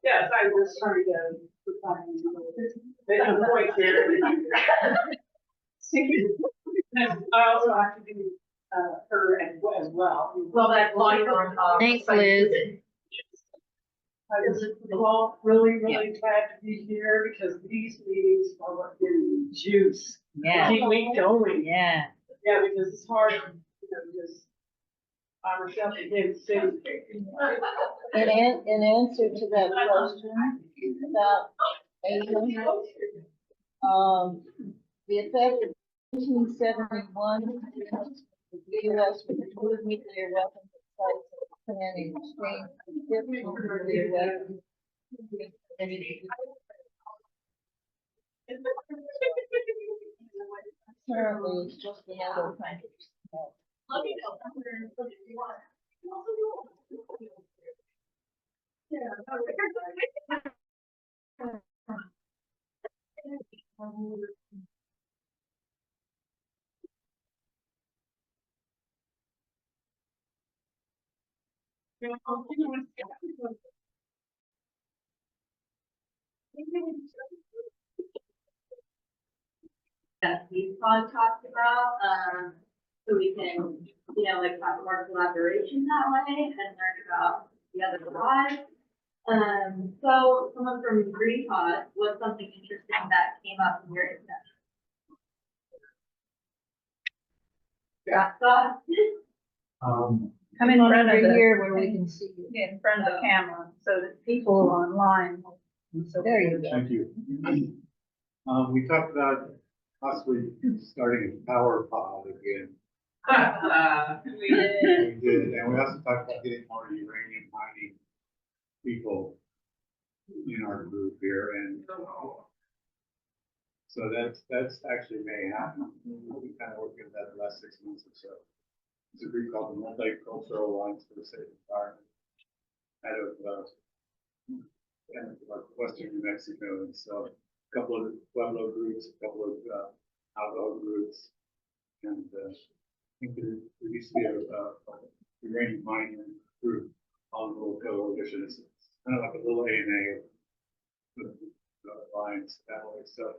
Yes, I was trying to. They don't point there. I also have to do, her as well. Well, that's like on. Thanks, Liz. Well, really glad to be here because these meetings are what give me juice. Yeah. Keep me going. Yeah. Yeah, because it's hard, just, I'm myself again, city. In answer to that question about Asia, the effect of 1971, the U.S. would remove nuclear weapons at sites of Plenary exchange Apparently, it's just another kind of. Let me know. If you want. That we've talked about, so we can, you know, like have more collaboration that way and learn about the other side. So someone from Green Pod, what's something interesting that came up in your discussion? Yeah, thoughts? Come in front of Over the, here where we can see you. in front of the camera, so that people online. So there you go. Thank you. We talked about possibly starting a power pod again. We did. We did, and we also talked about getting more uranium mining people in our group here, and so that's actually may happen. We've been kind of working on that the last 6 months or so. It's a group called the Multicultural Alliance for the Safe Environment out of Western New Mexico, and so a couple of Pueblo groups, a couple of Navajo groups, and I think there used to be a uranium mining group on the little coalition. It's kind of like a little ANA of the alliance that way. So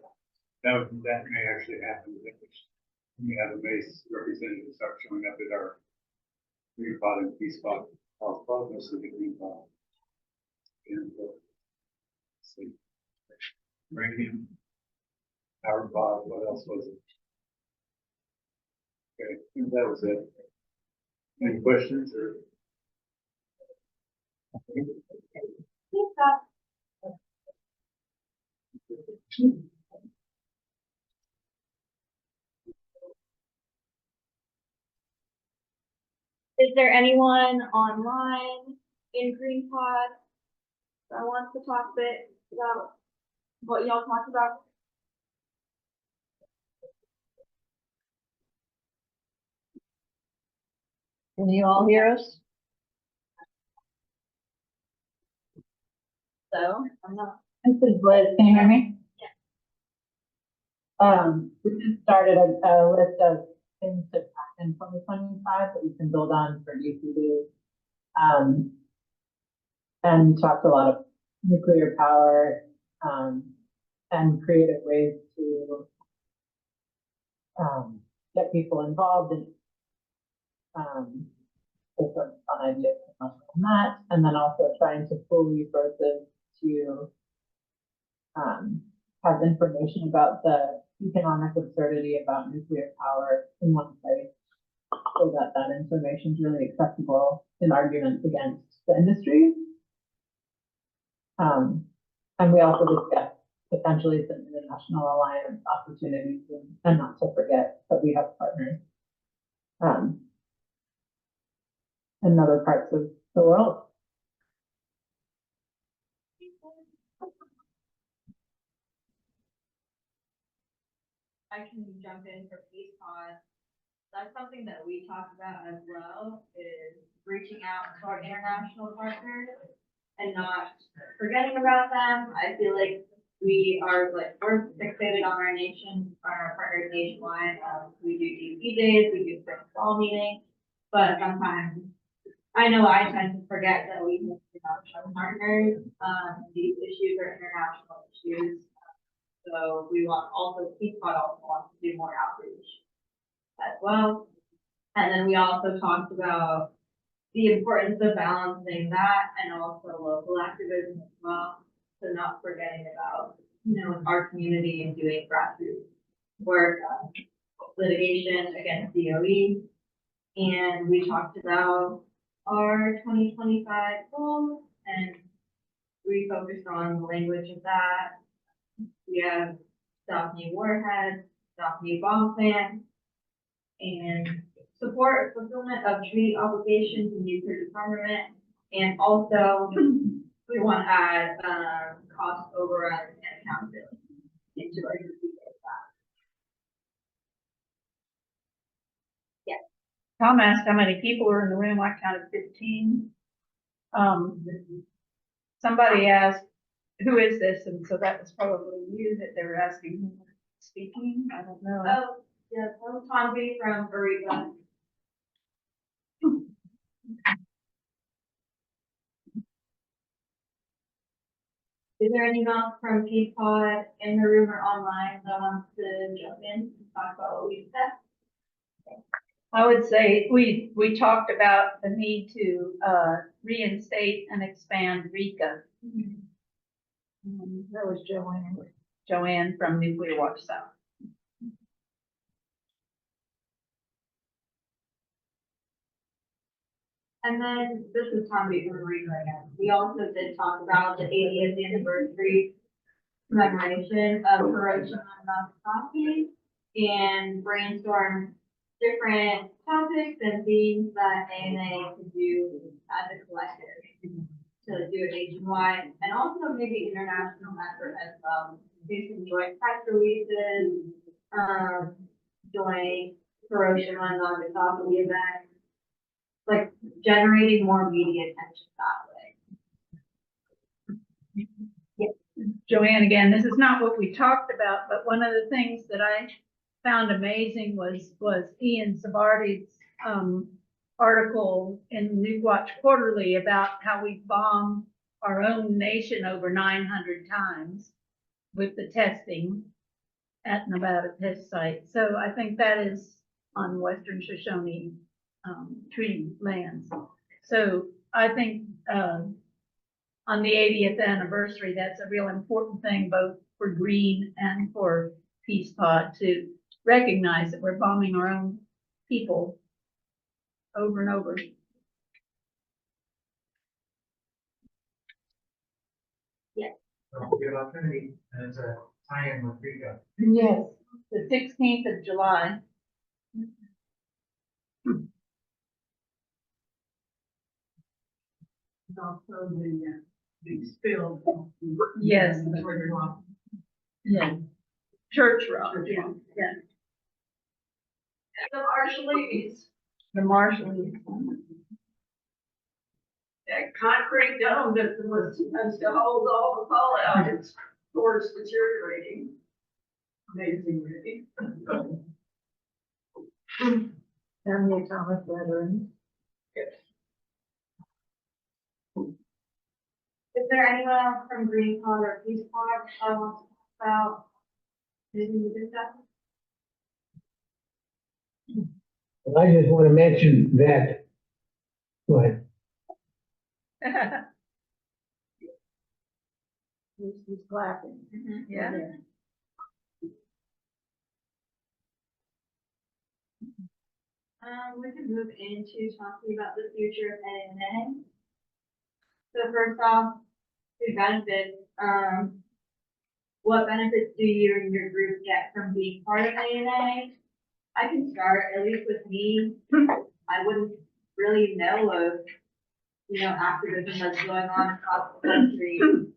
that may actually happen. We have a base representative start showing up at our Green Pod and Peace Pod, mostly the Green Pod. And see, uranium, power pod, what else was it? Okay, I think that was it. Any questions or? Is there anyone online in Green Pod that wants to talk a bit about what y'all talked about? Can you all hear us? So, I'm not. This is Liz, can you hear me? We just started a list of things to pack in 2025 that we can build on for DPD. And talked a lot of nuclear power, and creative ways to, get people involved in, different fun ideas on that, and then also trying to pull resources to, have information about the economic absurdity about nuclear power in one place, so that that information is really acceptable in arguments against the industry. And we also discussed potentially some international alliance opportunities, and not to forget that we have partners in other parts of the world. I can jump in for Peace Pod. That's something that we talked about as well, is reaching out to our international partners and not forgetting about them. I feel like we're fixated on our nation, on our partners nationwide. We do DP days, we do spring fall meetings, but sometimes I know I tend to forget that we have international partners. These issues are international issues. So we want Peace Pod also wants to do more outreach as well. And then we also talked about the importance of balancing that and also local activism as well. So not forgetting about, our community and doing grassroots work, litigation against DOE. And we talked about our 2025 goals, and we focused on the language of that. We have stop new warheads, stop new bomb plans, and support fulfillment of treaty obligations in nuclear disarmament And also, we want to add, cost overruns and accountability into our. Tom asked how many people were in the room, I counted 15. Somebody asked, who is this? And so that was probably you that they were asking who was speaking, I don't know. Oh, yeah, Tom B from Aruba. Is there anyone else from Peapod in the room or online that wants to jump in and talk about what we said? I would say we talked about the need to reinstate and expand RECA. That was Joanne from Nuclear Watch South. And then this is Tom B from Aruba again. We also did talk about the 80th anniversary commemoration of Hiroshima and Nagasaki and brainstorm different topics and themes that ANA could do as a collective to do it nationwide and also maybe international effort as well. Do some joint press releases, joint Hiroshima and Nagasaki events, like generating more media attention that way. Joanne again, this is not what we talked about, but one of the things that I found amazing was Ian Savardi's article in New Watch Quarterly about how we bombed our own nation over 900 times with the testing at Nevada test site. So I think that is on Western Shoshone treaty lands. So I think on the 80th anniversary, that's a real important thing, both for Green and for Peace Pod, to recognize that we're bombing our own people over and over. Yes. What about Plenary? And it's a tie-in with RECA. Yes, the 16th of July. Also the spill. Yes. That's where you're going. Yeah. Church Rock. Yeah. The Marshallies, The Marshall. that concrete dome that was supposed to hold all the fallout, it's of course deteriorating. Amazing, really. And the atomic veterans. Is there anyone else from Green Pod or Peace Pod that wants to talk about anything to discuss? I just want to mention that, go ahead. He's clapping. Yeah. We can move into talking about the future of ANA. So first off, the benefits, what benefits do you and your group get from being part of ANA? I can start, at least with me, I wouldn't really know of, activism that's going on across the country, in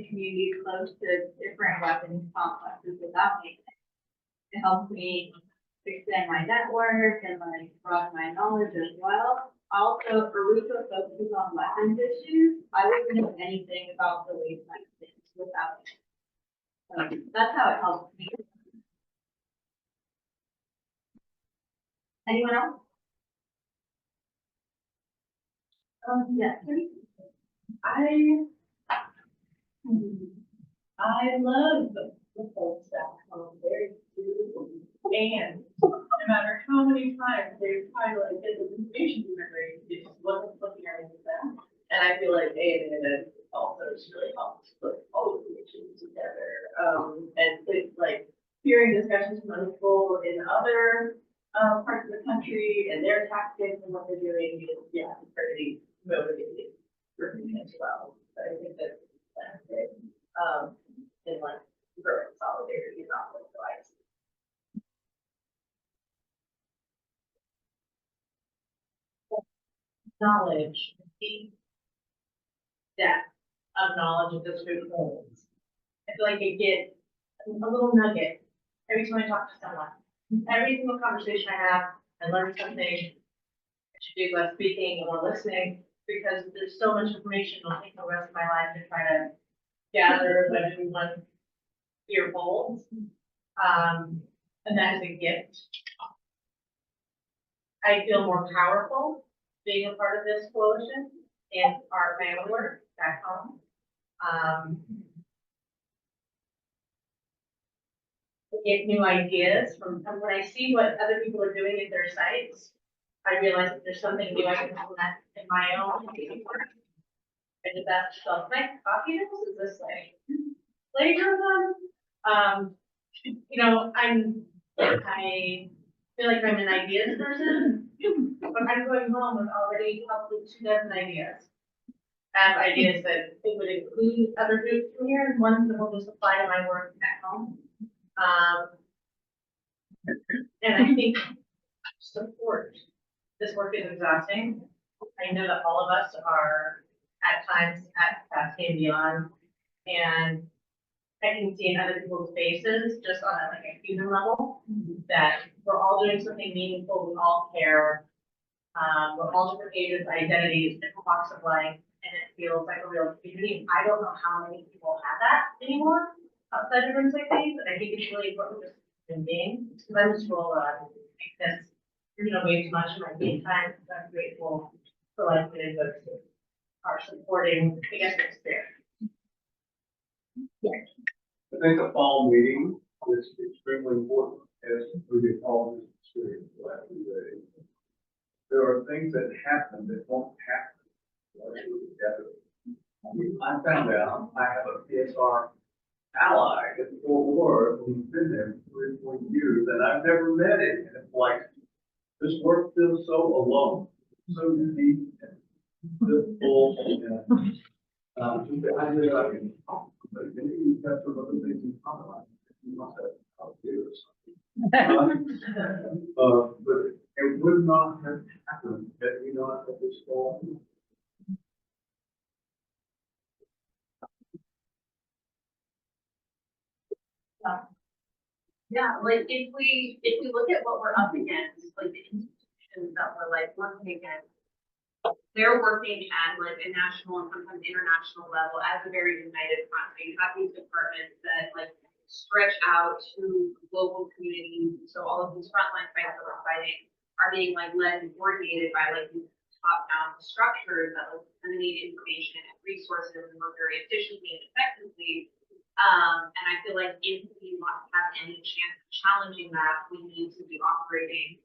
communities close to different weapons complexes without ANA. It helps me extend my network and broaden my knowledge as well. Also, Aruba focuses on weapons issues. I wouldn't know anything about the waste things without it. So that's how it helps me. Anyone else? Yes, please. I love the folks that come very beautiful. And no matter how many times they try to get the information to their brain, it just wasn't looking at any of them. And I feel like A&M also just really helps put all the information together. And it's hearing discussions from other people in other parts of the country and their tactics and what they're doing is, pretty motivating for me as well. So I think that's it. In growing solidarity and not like Knowledge deep depth of knowledge of this group holds. I feel like I get a little nugget every time I talk to someone. Every single conversation I have, I learn something. I should do less speaking or listening because there's so much information. I'll take the rest of my life to try to gather what everyone here holds. And that is a gift. I feel more powerful being a part of this coalition and our family work back home. I get new ideas from when I see what other people are doing at their sites. I realize that there's something new I can implement in my own work. I just ask myself, can I copy this? Is this like plagiarism? You know, I feel like I'm an ideas person, but I'm going home with already probably 2 dozen ideas. I have ideas that it would include other groups from here and ones that will just apply to my work at home. And I think support. This work is exhausting. I know that all of us are at times at capacity and beyond, and I can see in other people's faces, just on a, like a human level, that we're all doing something meaningful. We all care. We're all different ages, identities, different walks of life, and it feels like a real community. I don't know how many people have that anymore outside of rooms like these, but I think it's really important just human beings. Because I'm just roll on because you know way too much of my game time. So I'm grateful for like the folks who are supporting the guest experience. I think the fall meeting is extremely important as we get all this experience last day. There are things that happen that won't happen unless we're together. I mean, I found out I have a PSR ally at the Fort Worth who's been there for 3 or 4 years, and I've never met him. And it's like, this work feels so alone, so unique, and just full. Just the idea that I can talk, but maybe you've got some other things in common. You must have out there or something. But it would not have happened had we not had this fall. Yeah, like if we look at what we're up against, like the institutions that we're like working against, they're working at like a national and sometimes international level as a very united front. So you have these departments that like stretch out to global communities. So all of these frontline fights that we're fighting are being like led and coordinated by like these top-down structures that like disseminate information and resources and work very efficiently and effectively. And I feel like if we want to have any chance of challenging that, we need to be operating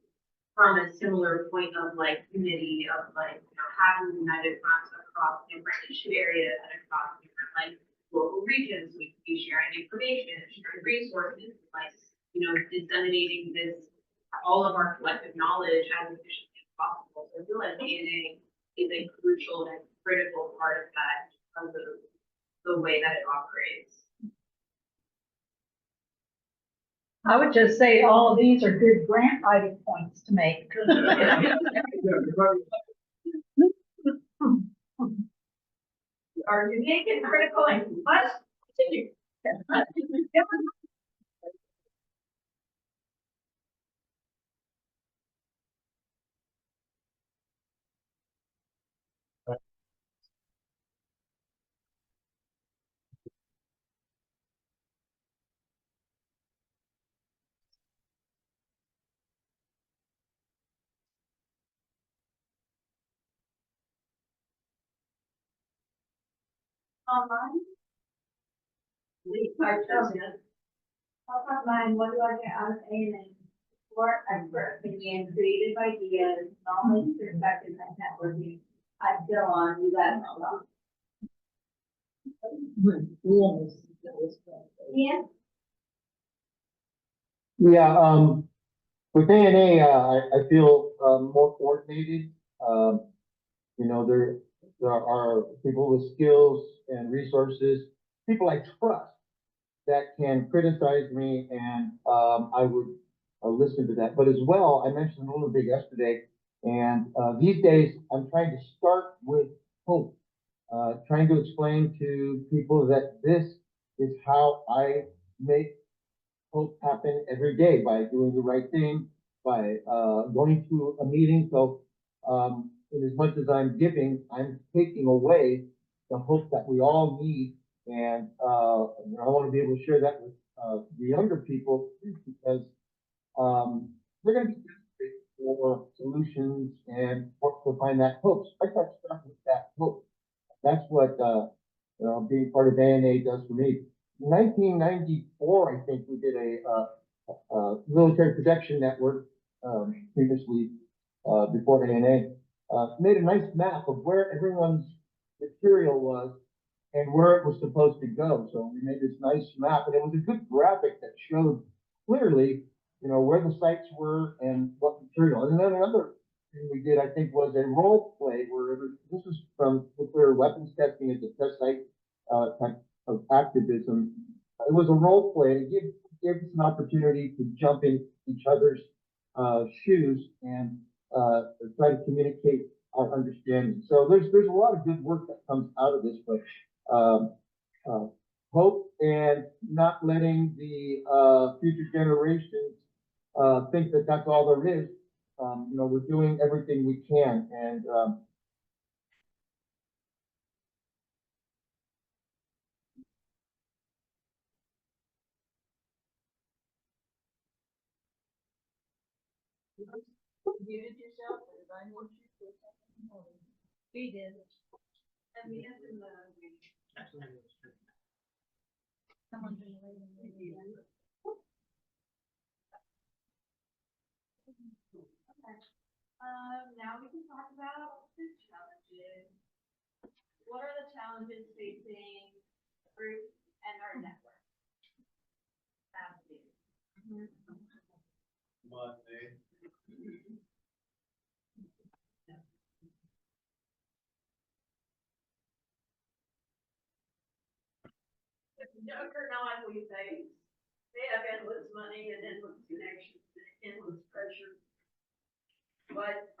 from a similar point of like unity of like, you know, having united fronts across different issue areas and across different like local regions. We can be sharing information, sharing resources, like, you know, disseminating this, all of our collective knowledge as efficiently as possible. So I feel like ANA is a crucial and critical part of that because of the way that it operates. I would just say all of these are good grant writing points to make. Are unique and critical and must continue. Online? Top of mind, what do I get out of ANA? Support, expert opinion, creative ideas, knowledge, perspective, and networking. I still on, you guys know Yeah. Yeah, with ANA, I feel, more coordinated. You know, there are people with skills and resources, people I trust that can criticize me, and, I would listen to that. But as well, I mentioned a little bit yesterday, and, these days I'm trying to start with trying to explain to people that this is how I make hope happen every day, by doing the right thing, by going to a meeting. So in as much as I'm giving, I'm taking away the hope that we all need. And I want to be able to share that with the younger people, because they're going to be desperate for solutions and to find that hope. So I got stuck with that hope. That's what being part of ANA does for me. In 1994, I think we did a military protection network, previously before ANA, made a nice map of where everyone's material was and where it was supposed to go. So we made this nice map, and it was a good graphic that showed clearly, where the sites were and what material. And then another thing we did, I think, was a role play where this was from nuclear weapons testing as a test site type of activism. It was a role play, and it gave us an opportunity to jump in each other's shoes and try to communicate our understanding. So there's a lot of good work that comes out of this, but hope and not letting the future generations think that that's all there is. We're doing everything we can, and Muted yourself, or did I want you to say something? We did. And we have to, Someone been waiting. Now we can talk about the challenges. What are the challenges facing the group and our network? Younger now, like we say, they have endless money and endless connections, and endless pressure. But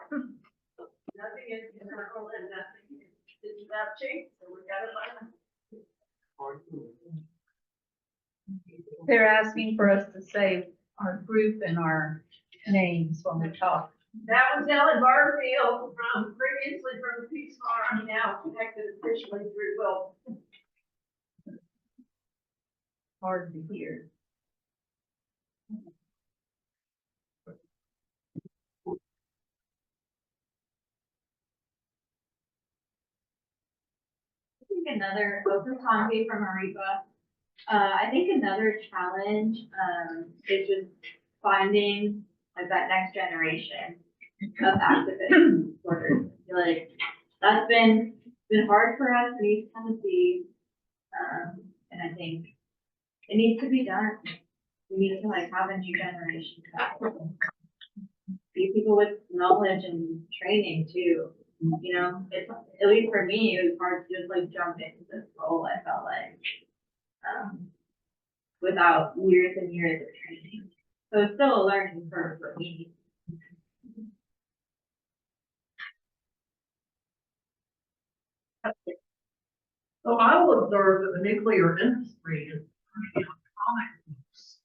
nothing is eternal and nothing is without change, so we gotta learn. They're asking for us to say our group and our names when we talk. That was Ellen Barfield previously from the Peace Farm, now connected officially through Will. Hard to hear. I think another, over Conway from Arepa, I think another challenge, is just finding like that next generation of activists. Supporters. I feel like that's been hard for us in East Tennessee. And I think it needs to be done. We need to have a new generation. Be people with knowledge and training too. It's, at least for me, it was hard to just jump into this role. I felt like, without years and years of training. So it's still a learning curve for me. So I will observe that the nuclear industry is comic books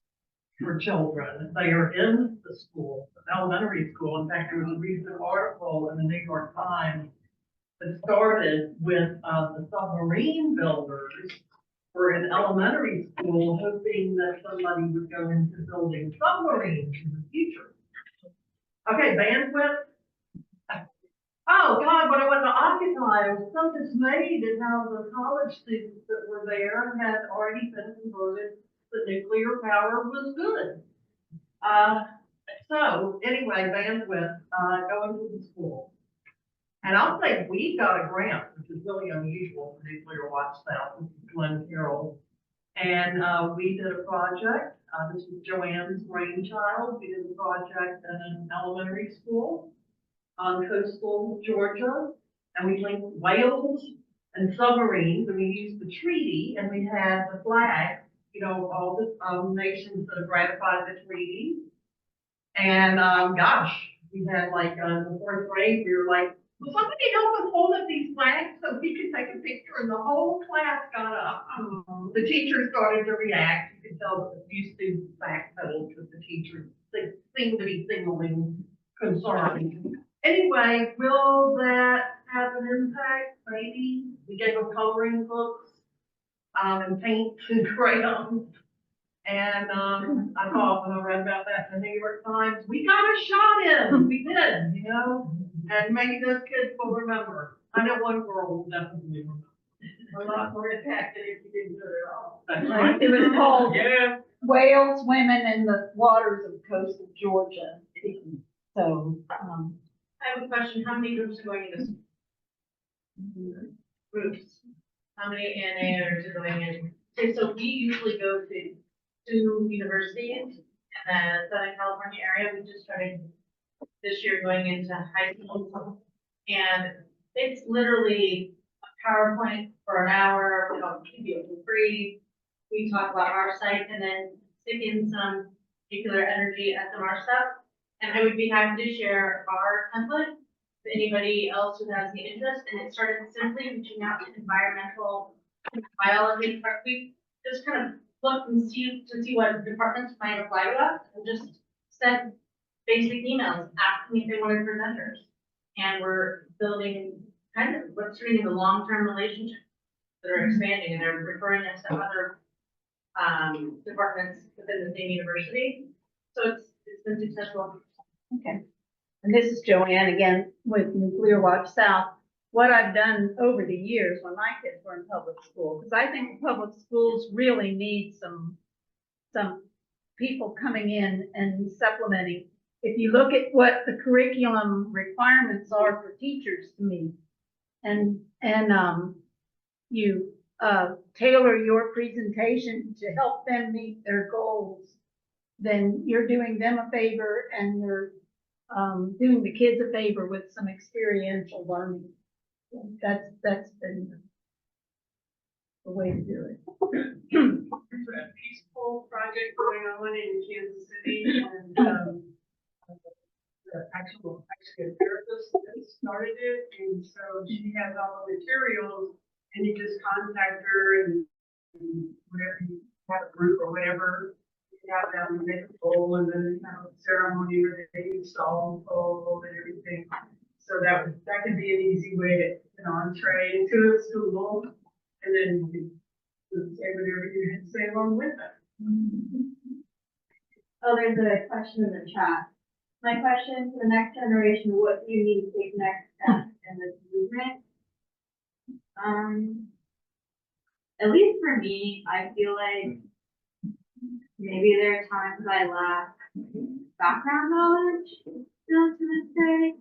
for children. They are in the school, the elementary school. In fact, there was a recent article in the New York Times that started with the submarine builders were in elementary school hoping that somebody would go into building submarines in the future. Okay, bandwidth. Oh God, when I went to Occupy, I was so dismayed at how the college students that were there had already been converted to nuclear power was good. So anyway, bandwidth, going to the school. And I'll say we got a grant, which is really unusual for Nuclear Watch South, this is Glenn Carroll. And we did a project, this was Joanne's brainchild. We did a project in an elementary school on coastal Georgia, and we linked whales and submarines, and we used the treaty, and we had the flag, all the nations that have ratified the treaty. And gosh, we had in the fourth grade, we were like, will somebody help us hold up these flags so we can take a picture when the whole class got up, the teacher started to react. You could tell that a few students backpedaled because the teacher seemed to be signaling concern. Anyway, will that have an impact? Maybe. We gave them coloring books, and paint and crayons. And, I thought when I read about that in the New York Times, we got a shot in. We did, you know? And maybe those kids will remember. I know one girl will definitely remember. A lot more impacted if you didn't do it at all. Right. It was called Yeah. Whales Swimming in the Waters of Coastal Georgia. So, I have a question, how many groups are going in this? Groups, how many ANAers are going in? Okay, so we usually go to 2 universities in the Southern California area, we just started this year going into high school. And it's literally a PowerPoint for an hour, we don't keep you for free. We talk about our site and then stick in some nuclear energy SMR stuff. And I would be happy to share our template to anybody else who has the interest. And it started simply reaching out to environmental biology. We just kind of looked and see what departments might apply to us and just sent basic emails asking if they wanted presenters. And we're building kind of what's really the long-term relationships that are expanding and they're referring us to other departments within the same university. So it's been successful. okay. And this is Joanne again with Nuclear Watch South. What I've done over the years when my kids were in public school, because I think public schools really need some people coming in and supplementing. If you look at what the curriculum requirements are for teachers to meet, and you tailor your presentation to help them meet their goals, then you're doing them a favor and you're doing the kids a favor with some experiential learning. That's been the way to do it. There's a peaceful project going on in Kansas City and, actually a therapist that started it, and so she has all the materials, and you just contact her and whatever you have a group or whatever, you have them make a bowl and then have a ceremony where they install a bowl and everything. So that can be an easy way to, entree into a school, and then you can say whatever you had to say along with it. Oh, there's a question in the chat. My question for the next generation, what do you need to take next steps in this movement? At least for me, I feel like maybe there are times I lack background knowledge still to this day.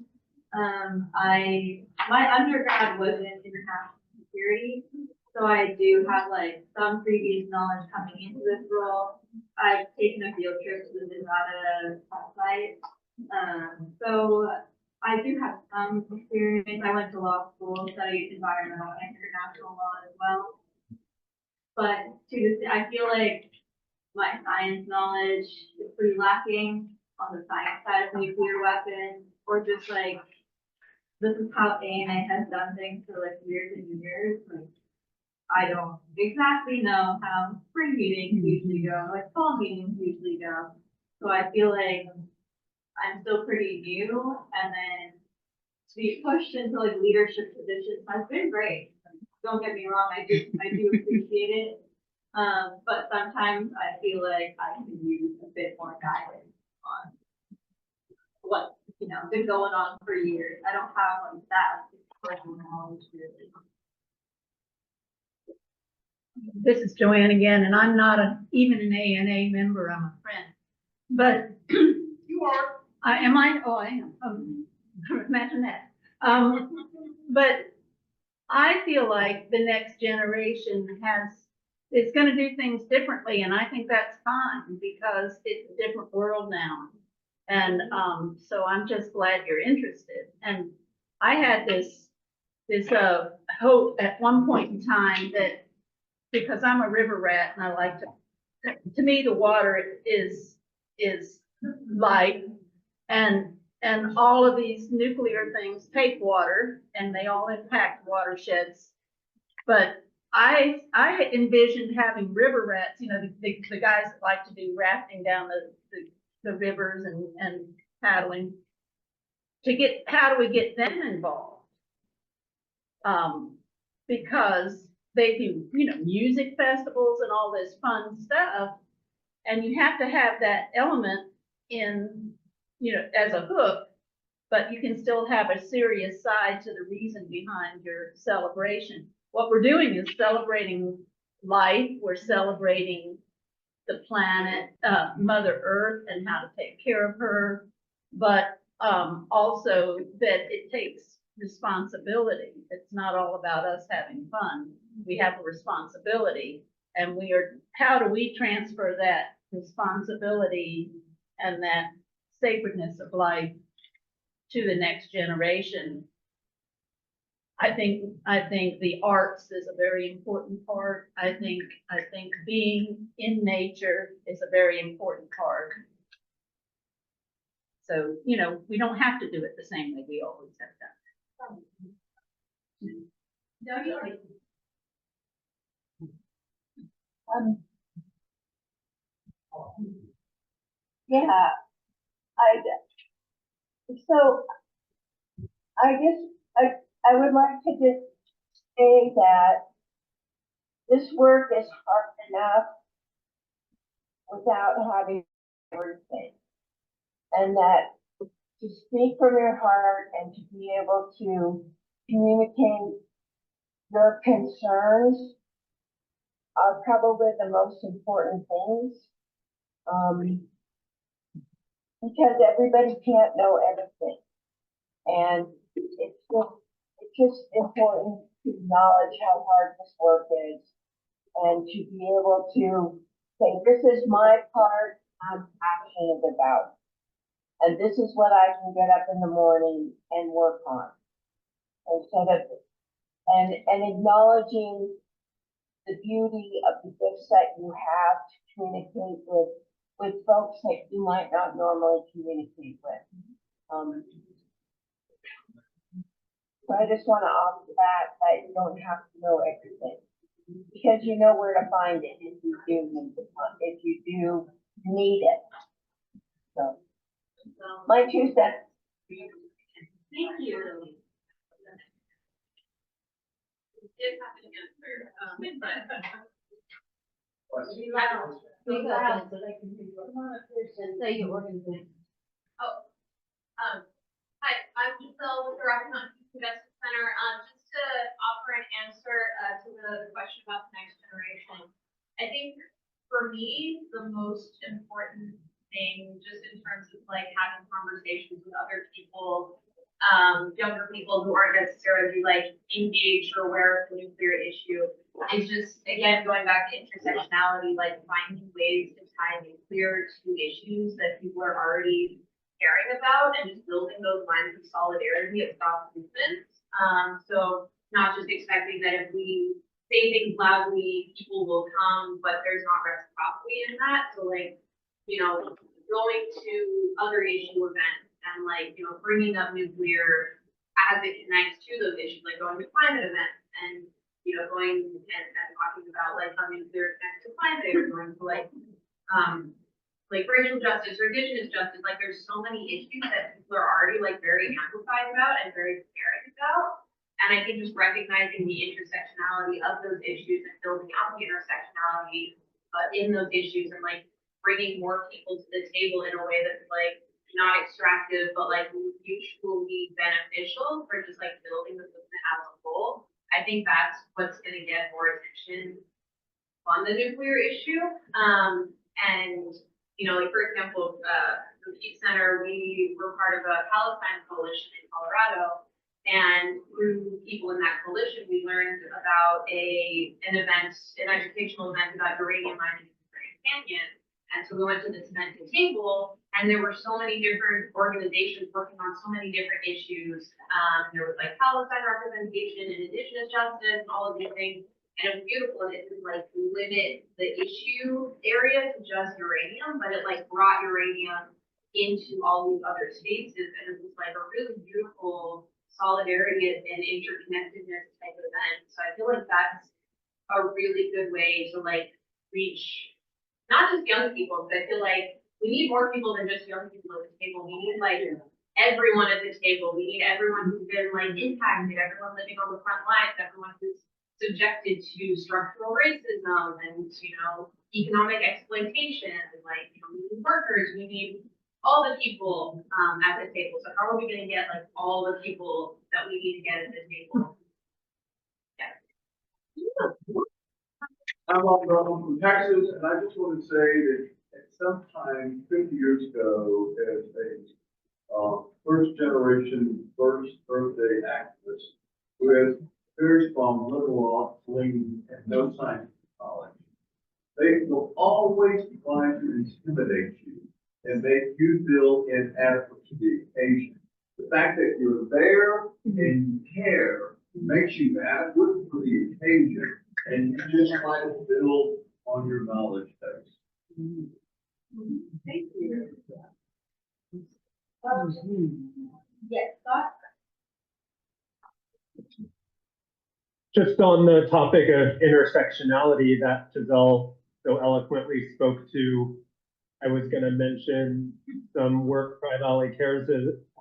My undergrad was in international security, so I do have like some previous knowledge coming into this role. I've taken a field trip to the Nevada test site. So I do have some experience. I went to law school, studied environmental and international law as well. But to this day, I feel like my science knowledge is pretty lacking on the science side of nuclear weapons, or just like, this is how ANA has done things for like years and years. Like, I don't exactly know how spring meetings usually go, like fall meetings usually go. So I feel like I'm still pretty new, and then to be pushed into like leadership positions has been great. Don't get me wrong, I do appreciate it. But sometimes I feel like I can use a bit more guidance on what's, been going on for years. I don't have like that personal knowledge really. This is Joanne again, and I'm not even an ANA member, I'm a friend. But You are. I am. Imagine that. But I feel like the next generation is going to do things differently, and I think that's fine because it's a different world now. And so I'm just glad you're interested. And I had this hope at one point in time that, because I'm a river rat and I like to me the water is life, and all of these nuclear things take water and they all impact watersheds. But I envisioned having river rats, you know, the guys that like to do rafting down the rivers and paddling. How do we get them involved? Because they do, you know, music festivals and all this fun stuff. And you have to have that element in, you know, as a hook, but you can still have a serious side to the reason behind your celebration. What we're doing is celebrating life. We're celebrating the planet, Mother Earth, and how to take care of her, but also that it takes responsibility. It's not all about us having fun. We have a responsibility, and how do we transfer that responsibility and that sacredness of life to the next generation? I think the arts is a very important part. I think being in nature is a very important part. So, you know, we don't have to do it the same way we always have done. Yeah, so I guess I would like to just say that this work is hard enough without having everything. And that to speak from your heart and to be able to communicate your concerns are probably the most important things. Because everybody can't know everything. And it's just important to acknowledge how hard this work is and to be able to say, this is my part I'm passionate about. And this is what I can get up in the morning and work on. And acknowledging the beauty of the gifts that you have to communicate with folks that you might not normally communicate with. So I just want to offer that you don't have to know everything, because you know where to find it if you do need it. So my 2 cents. Thank you. It happened again Say your organization. Hi, I'm Giselle with the Rocky Mountain Investment Center. Just to offer an answer to the question about the next generation. I think for me, the most important thing, just in terms of like having conversations with other people, younger people who aren't necessarily like engaged or aware of the nuclear issue, is just, again, going back to intersectionality, like finding ways to tie nuclear to issues that people are already caring about and just building those lines of solidarity across movements. So not just expecting that if we say things loudly, people will come, but there's not reciprocity in that. So like, you know, going to other issue events and like, you know, bringing up nuclear as it connects to those issues, like going to climate events and, you know, going and talking about like how nuclear connects to climate, or going to like racial justice or indigenous justice. Like there's so many issues that people are already like very amplified about and very caring about. And I think just recognizing the intersectionality of those issues and building out the intersectionality in those issues and like bringing more people to the table in a way that's like not extractive, but like mutually beneficial for just like building the movement as a whole. I think that's what's going to get more attention on the nuclear issue. And you know, like for example, the Peace Center, we were part of a Palestine coalition in Colorado, and through people in that coalition, we learned about an educational event about uranium mining in the Grand Canyon. And so we went to the cemented table, and there were so many different organizations working on so many different issues. There was like Palestine representation and indigenous justice and all of these things. And it was beautiful, and it didn't like limit the issue area to just uranium, but it like brought uranium into all these other spaces, and it was like a really beautiful solidarity and interconnectedness type of event. So I feel feel like that's a really good way to like reach not just young people, but I feel like we need more people than just young people at the table. We need like everyone at the table. We need everyone who's been like impacted, everyone living on the front lines, everyone who's subjected to structural racism and, you know, economic exploitation, like, you know, we need workers, we need all the people at the table. So how are we gonna get like all the people that we need to get at the table? I'm from Texas, and I just want to say that at some time 50 years ago, as a first generation, first birthday activist who has very strong liberal leaning and no scientific knowledge, they will always try to intimidate you and make you feel inadequate to the occasion. The fact that you're there and you care makes you adequate for the occasion, and you just try to build on your knowledge base. Thank you. Yes, Scott? Just on the topic of intersectionality that Giselle so eloquently spoke to, I was going to mention some work Tri Valley Cares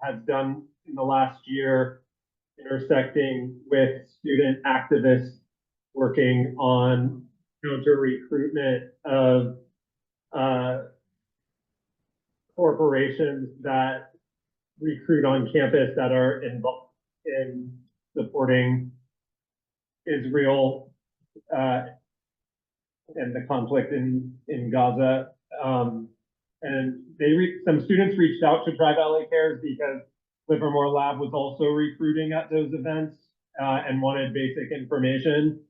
has done in the last year, intersecting with student activists working on counter recruitment of corporations that recruit on campus that are involved in supporting Israel and the conflict in Gaza. And some students reached out to Tri Valley Cares because Livermore Lab was also recruiting at those events and wanted basic information.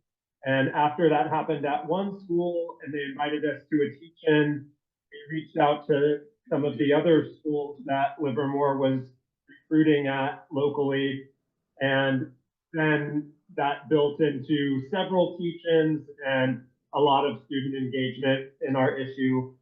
And after that happened at one school and they invited us to a teach-in, we reached out to some of the other schools that Livermore was recruiting at locally. And then that built into several teach-ins and a lot of student engagement in our issue.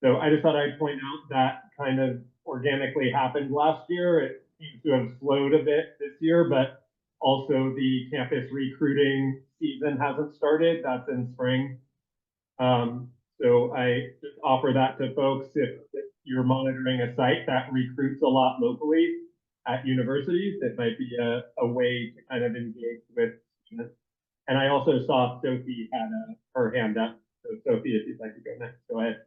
So I just thought I'd point out that kind of organically happened last year. It seems to have slowed a bit this year, but also the campus recruiting season hasn't started. That's in spring. So I just offer that to folks if you're monitoring a site that recruits a lot locally at universities, it might be a way to kind of engage with students. And I also saw Sophie had her hand up. So Sophie, if you'd like to go next, go ahead.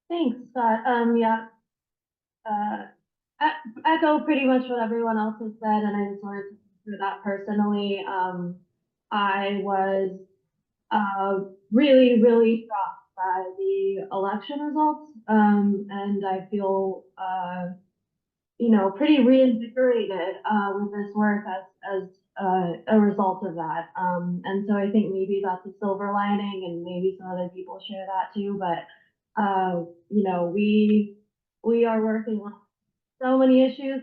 Thanks, Scott. Yeah. Echo pretty much what everyone else has said, and I just wanted to do that personally. I was really, really shocked by the election results, and I feel pretty reinvigorated with this work as a result of that. And so I think maybe that's a silver lining, and maybe some other people share that too. But we are working on so many issues.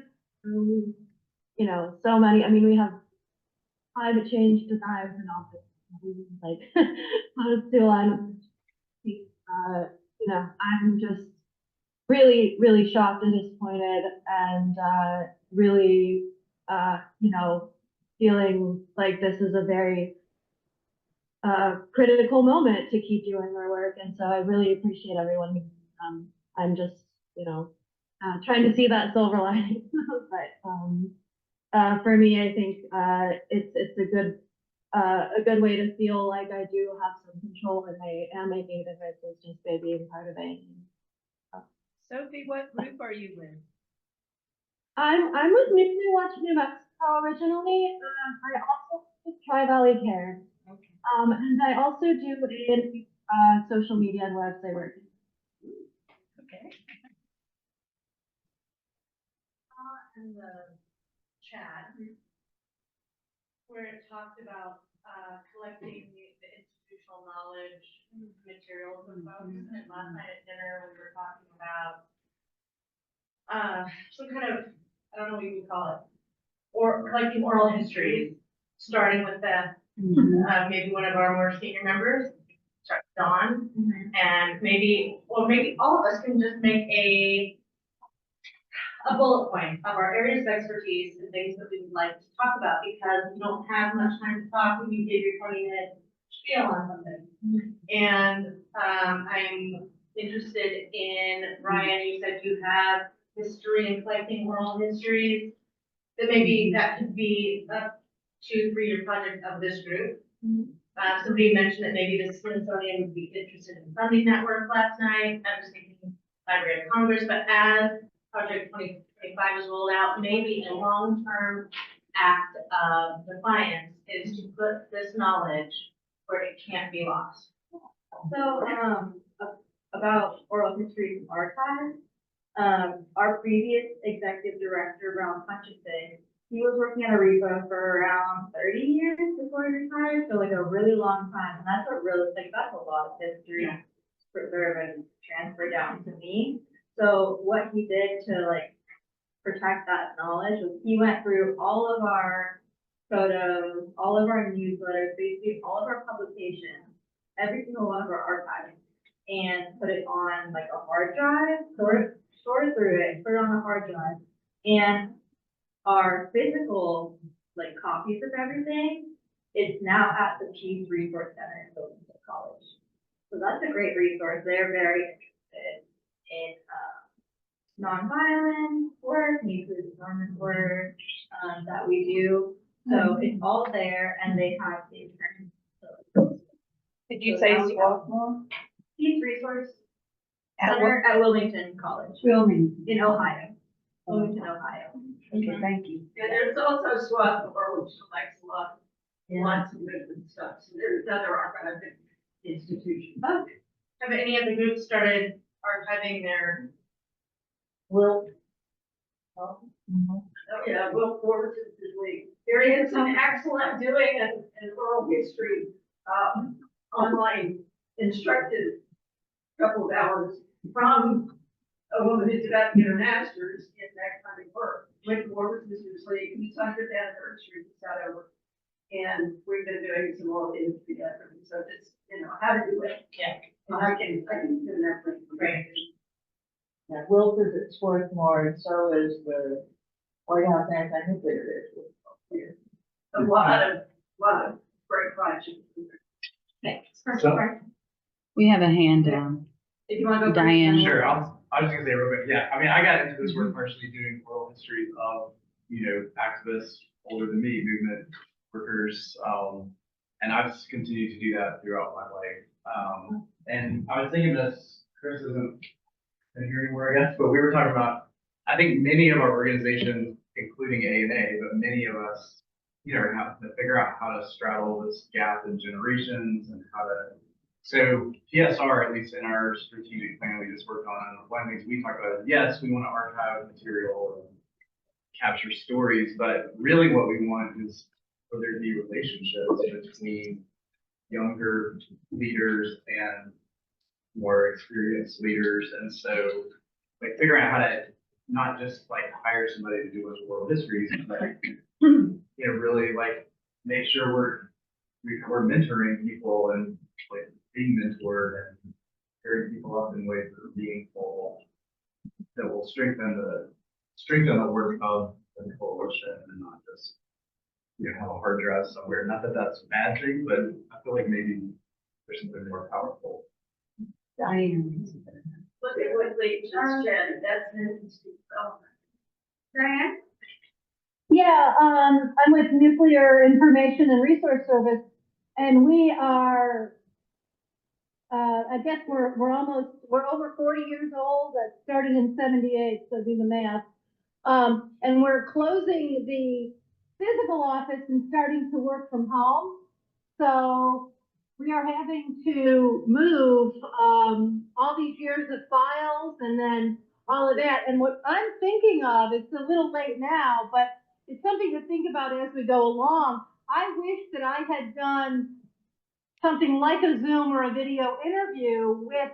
So many. I mean, we have climate change deniers and all this. Like, I'm just really, really shocked and disappointed, and really, feeling like this is a very critical moment to keep doing our work. And so I really appreciate everyone who, I'm just, trying to see that silver lining. But for me, I think it's a good way to feel like I do have some control and I am making a difference, is just by being part of it. Sophie, what group are you in? I'm with New Watch New Mexico originally. I also do Tri Valley Care. Okay. And I also do in social media and website work. Okay. In the chat, where it talked about collecting the institutional knowledge materials of folks, and last night at dinner we were talking about some kind of, I don't know what you would call it, or collecting oral histories, starting with maybe one of our more senior members, Dawn, and maybe all of us can just make a a bullet point of our areas of expertise and things that we would like to talk about, because we don't have much time to talk when you give your 20-minute spiel on something. And, I'm interested in, Ryan, you said you have history and collecting oral histories, that maybe that could be a 2-3 year project of this group. Somebody mentioned that maybe the Smithsonian would be interested in funding that work last night. I was thinking Library of Congress, but as Project 2025 is rolled out, maybe a long-term act of defiance is to put this knowledge where it can't be lost. So, about oral history archives, our previous executive director, Brown Hutchinson, he was working at a repo for around 30 years before he retired, so like a really long time, and that's a really, like, that's a lot of history preserved and transferred down to me. So what he did to like protect that knowledge was he went through all of our photos, all of our newsletters, basically all of our publications, every single one of our archives, and put it on like a hard drive, sort through it, put it on a hard drive, and our physical like copies of everything, it's now at the Peace Resource Center in Wilmington College. So that's a great resource. They're very interested in nonviolent work, nuclear disarmament work that we do. So it's all there, and they have the interns. Did you say Swarthmore? Peace Resource Center at Wilmington College. Wilmington. In Ohio. Wilmington, Ohio. Okay, thank you. And there's also Swarthmore, which collects lots of good stuff. So there's other archiving institutions. Oh, Have any of the groups started archiving their? Well. Oh, yeah, Will Forward is really, there is an excellent doing an oral history, online instructed couple of hours from a woman who's about to get her master's in that kind of work. With Forward is usually, it's 100th anniversary, it's got over. And we've been doing some oral history together, so it's, how to do it. Yeah. And I can do that for you. Great. Yeah, Wilf is at Swarthmore, and so is the White House anti-nuclear district. A lot of great projects. Thanks. So- We have a hand down. If you want to go. Diane. Sure, I was just gonna say real quick, yeah, I mean, I got into this work partially doing oral histories of, activists older than me, movement workers, and I've just continued to do that throughout my life. And I was thinking this, Chris isn't in here anymore, I guess, but we were talking about, I think many of our organizations, including ANA, but many of us, have to figure out how to straddle this gap in generations and how to. So PSR, at least in our strategic plan we just worked on, one of the things we talked about is, yes, we want to archive material and capture stories, but really what we want is for there to be relationships between younger leaders and more experienced leaders. And so like figuring out how to not just like hire somebody to do a world histories, but really like make sure we're mentoring people and like being mentored and pairing people up in ways that are meaningful, that will strengthen the work of the coalition and not just have a hard drive somewhere. Not that that's a bad thing, but I feel like maybe there's something more powerful. Diane. Look at what Lee just said, that's an interesting development. Diane? Yeah, I'm with Nuclear Information and Resource Service, and we are, I guess we're over 40 years old. That started in '78, so do the math. And we're closing the physical office and starting to work from home. So we are having to move all these years of files and then all of that. And what I'm thinking of, it's a little late now, but it's something to think about as we go along. I wish that I had done something like a Zoom or a video interview with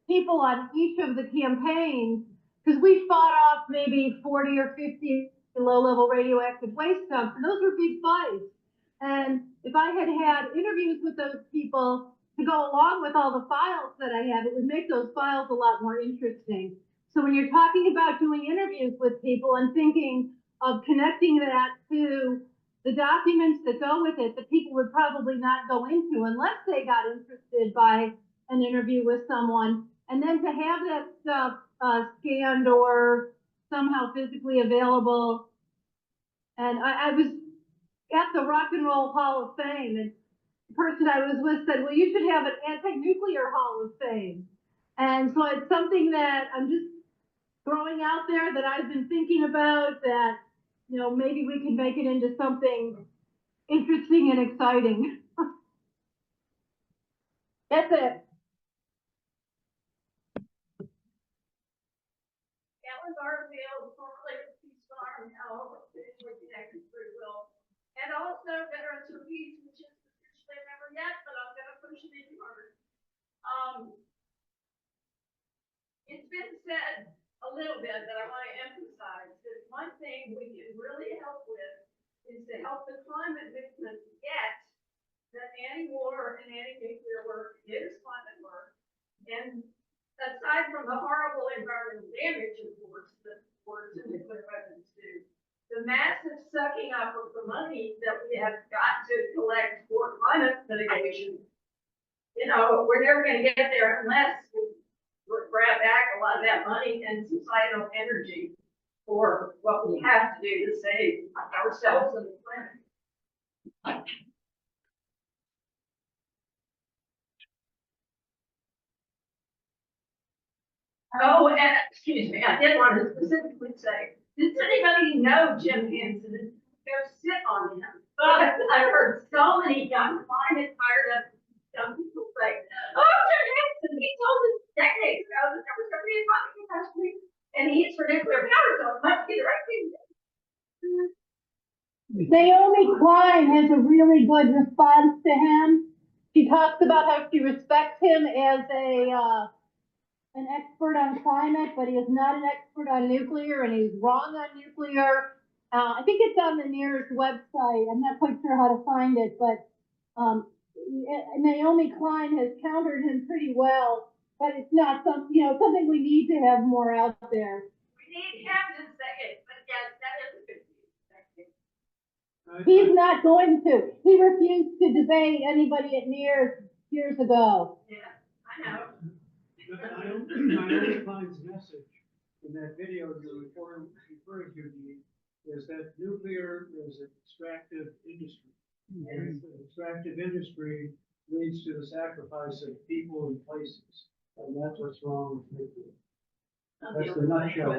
people on each of the campaigns, because we fought off maybe 40 or 50 low-level radioactive waste dumps, and those were big fights. And if I had had interviews with those people to go along with all the files that I have, it would make those files a lot more interesting. So when you're talking about doing interviews with people and thinking of connecting that to the documents that go with it, that people would probably not go into unless they got interested by an interview with someone. And then to have that stuff scanned or somehow physically available. And I was at the Rock and Roll Hall of Fame, and the person I was with said, well, you should have an anti-nuclear Hall of Fame. And so it's something that I'm just throwing out there that I've been thinking about, that, you know, maybe we could make it into something interesting and exciting. That's it. That was our bill, formerly the Peace Farm, now officially connected pretty well. And also Veterans for Peace, which is officially a member yet, but I'm gonna push it even harder. It's been said a little bit that I want to emphasize that one thing we can really help with is to help the climate movement get that anti-war and anti-nuclear work is climate work. And aside from the horrible environmental damage, of course, that wars and nuclear weapons do, the massive sucking up of the money that we have got to collect for climate mitigation, you know, we're never going to get there unless we grab back a lot of that money and societal energy for what we have to do to save ourselves and the planet. Oh, and excuse me, I did want to specifically say, does anybody know Jim Hansen? Go sit on him. But I've heard so many young, climate fired up young people say, oh, Jim Hansen, he told us decades ago that there was going to be a climate catastrophe, and he's for nuclear power, so it must be the right thing. Naomi Klein has a really good response to him. She talks about how she respects him as an expert on climate, but he is not an expert on nuclear, and he's wrong on nuclear. I think it's on the NEAR's website. I'm not quite sure how to find it, but Naomi Klein has countered him pretty well, but it's not something we need to have more out there. We need him to say it, but yes, that is a good thing. He's not going to. He refused to debate anybody at NEAR's years ago. Yeah, I know. Naomi Klein's message in that video you're referring to is that nuclear is an extractive industry. And extractive industry leads to the sacrifice of people and places, and that's what's wrong with nuclear. That's the nutshell.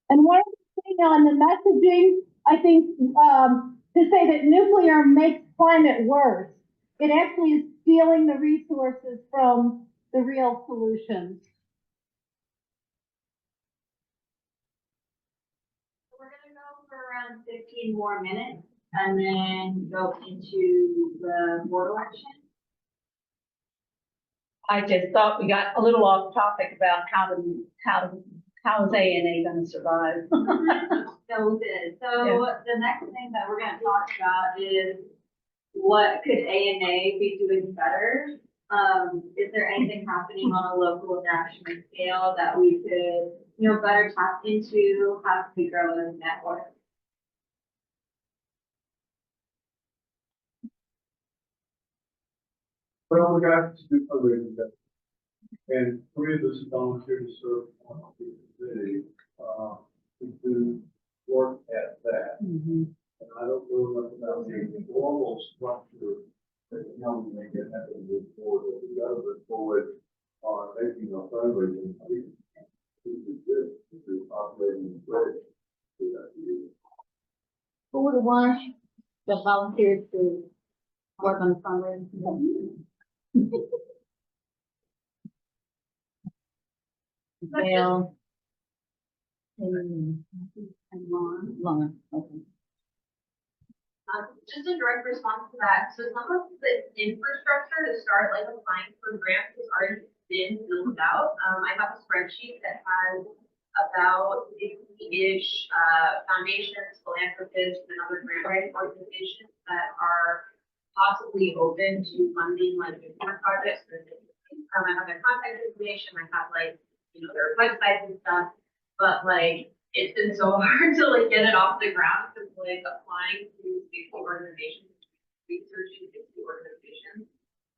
And one thing on the messaging, I think, to say that nuclear makes climate worse, it actually is stealing the resources from the real solutions. We're gonna go for around 15 more minutes and then go into the board election. I just thought we got a little off topic about how is A&A gonna survive? So we did. So the next thing that we're gonna talk about is what could ANA be doing better? Is there anything happening on a local and national scale that we could, better tap into? How can we grow as a network? Well, we got to do fundraising, and three of us volunteered to serve on the committee, to do work at that. And I don't know much about the formal structure that the county may get happen with board, but we got to move forward on making a fundraising. This is operating great. Who would want that volunteered to work on fundraising? Well, and Lauren, okay. Just a direct response to that. So some of the infrastructure to start like applying for grants has already been built out. I have a spreadsheet that has about 50-ish foundations, philanthropists, and other grant organizations that are possibly open to funding like different projects. I have their contact information, I have like, you know, their websites and stuff. But like, it's been so hard to like get it off the ground, because like applying to 60 organizations, researching 60 organizations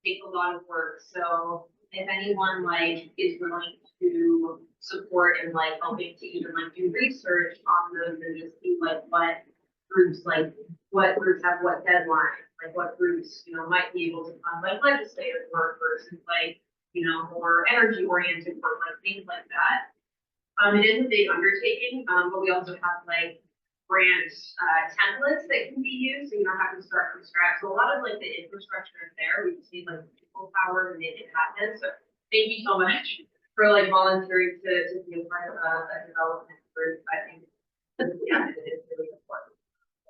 takes a lot of work. So if anyone like is willing to support and like helping to even like do research on those and just see like what groups have what deadline, like what groups, you know, might be able to fund like legislative work versus like, you know, more energy oriented work, like things like that. It is a big undertaking, but we also have like grant templates that can be used, so you don't have to start from scratch. So a lot of like the infrastructure is there. We just need like people power to make it happen. So thank you so much for like volunteering to be a part of a development group. I think yeah, it is really important.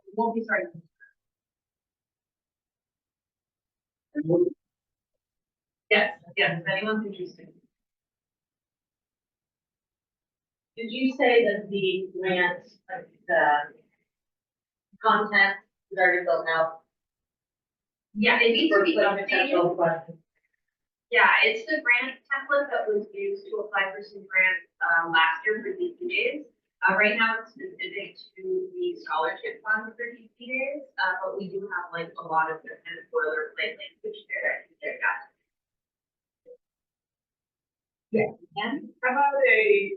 We won't be starting. Yes, if anyone's interested. Did you say that the grant, like the content is already built out? Yeah, it needs to be Potential updated. question. Yeah, it's the grant template that was used to apply for some grants last year for DP days. Right now it's specific to the scholarship fund for DP days, but we do have like a lot of different boilerplate language there. I can check out. Yeah. And How about a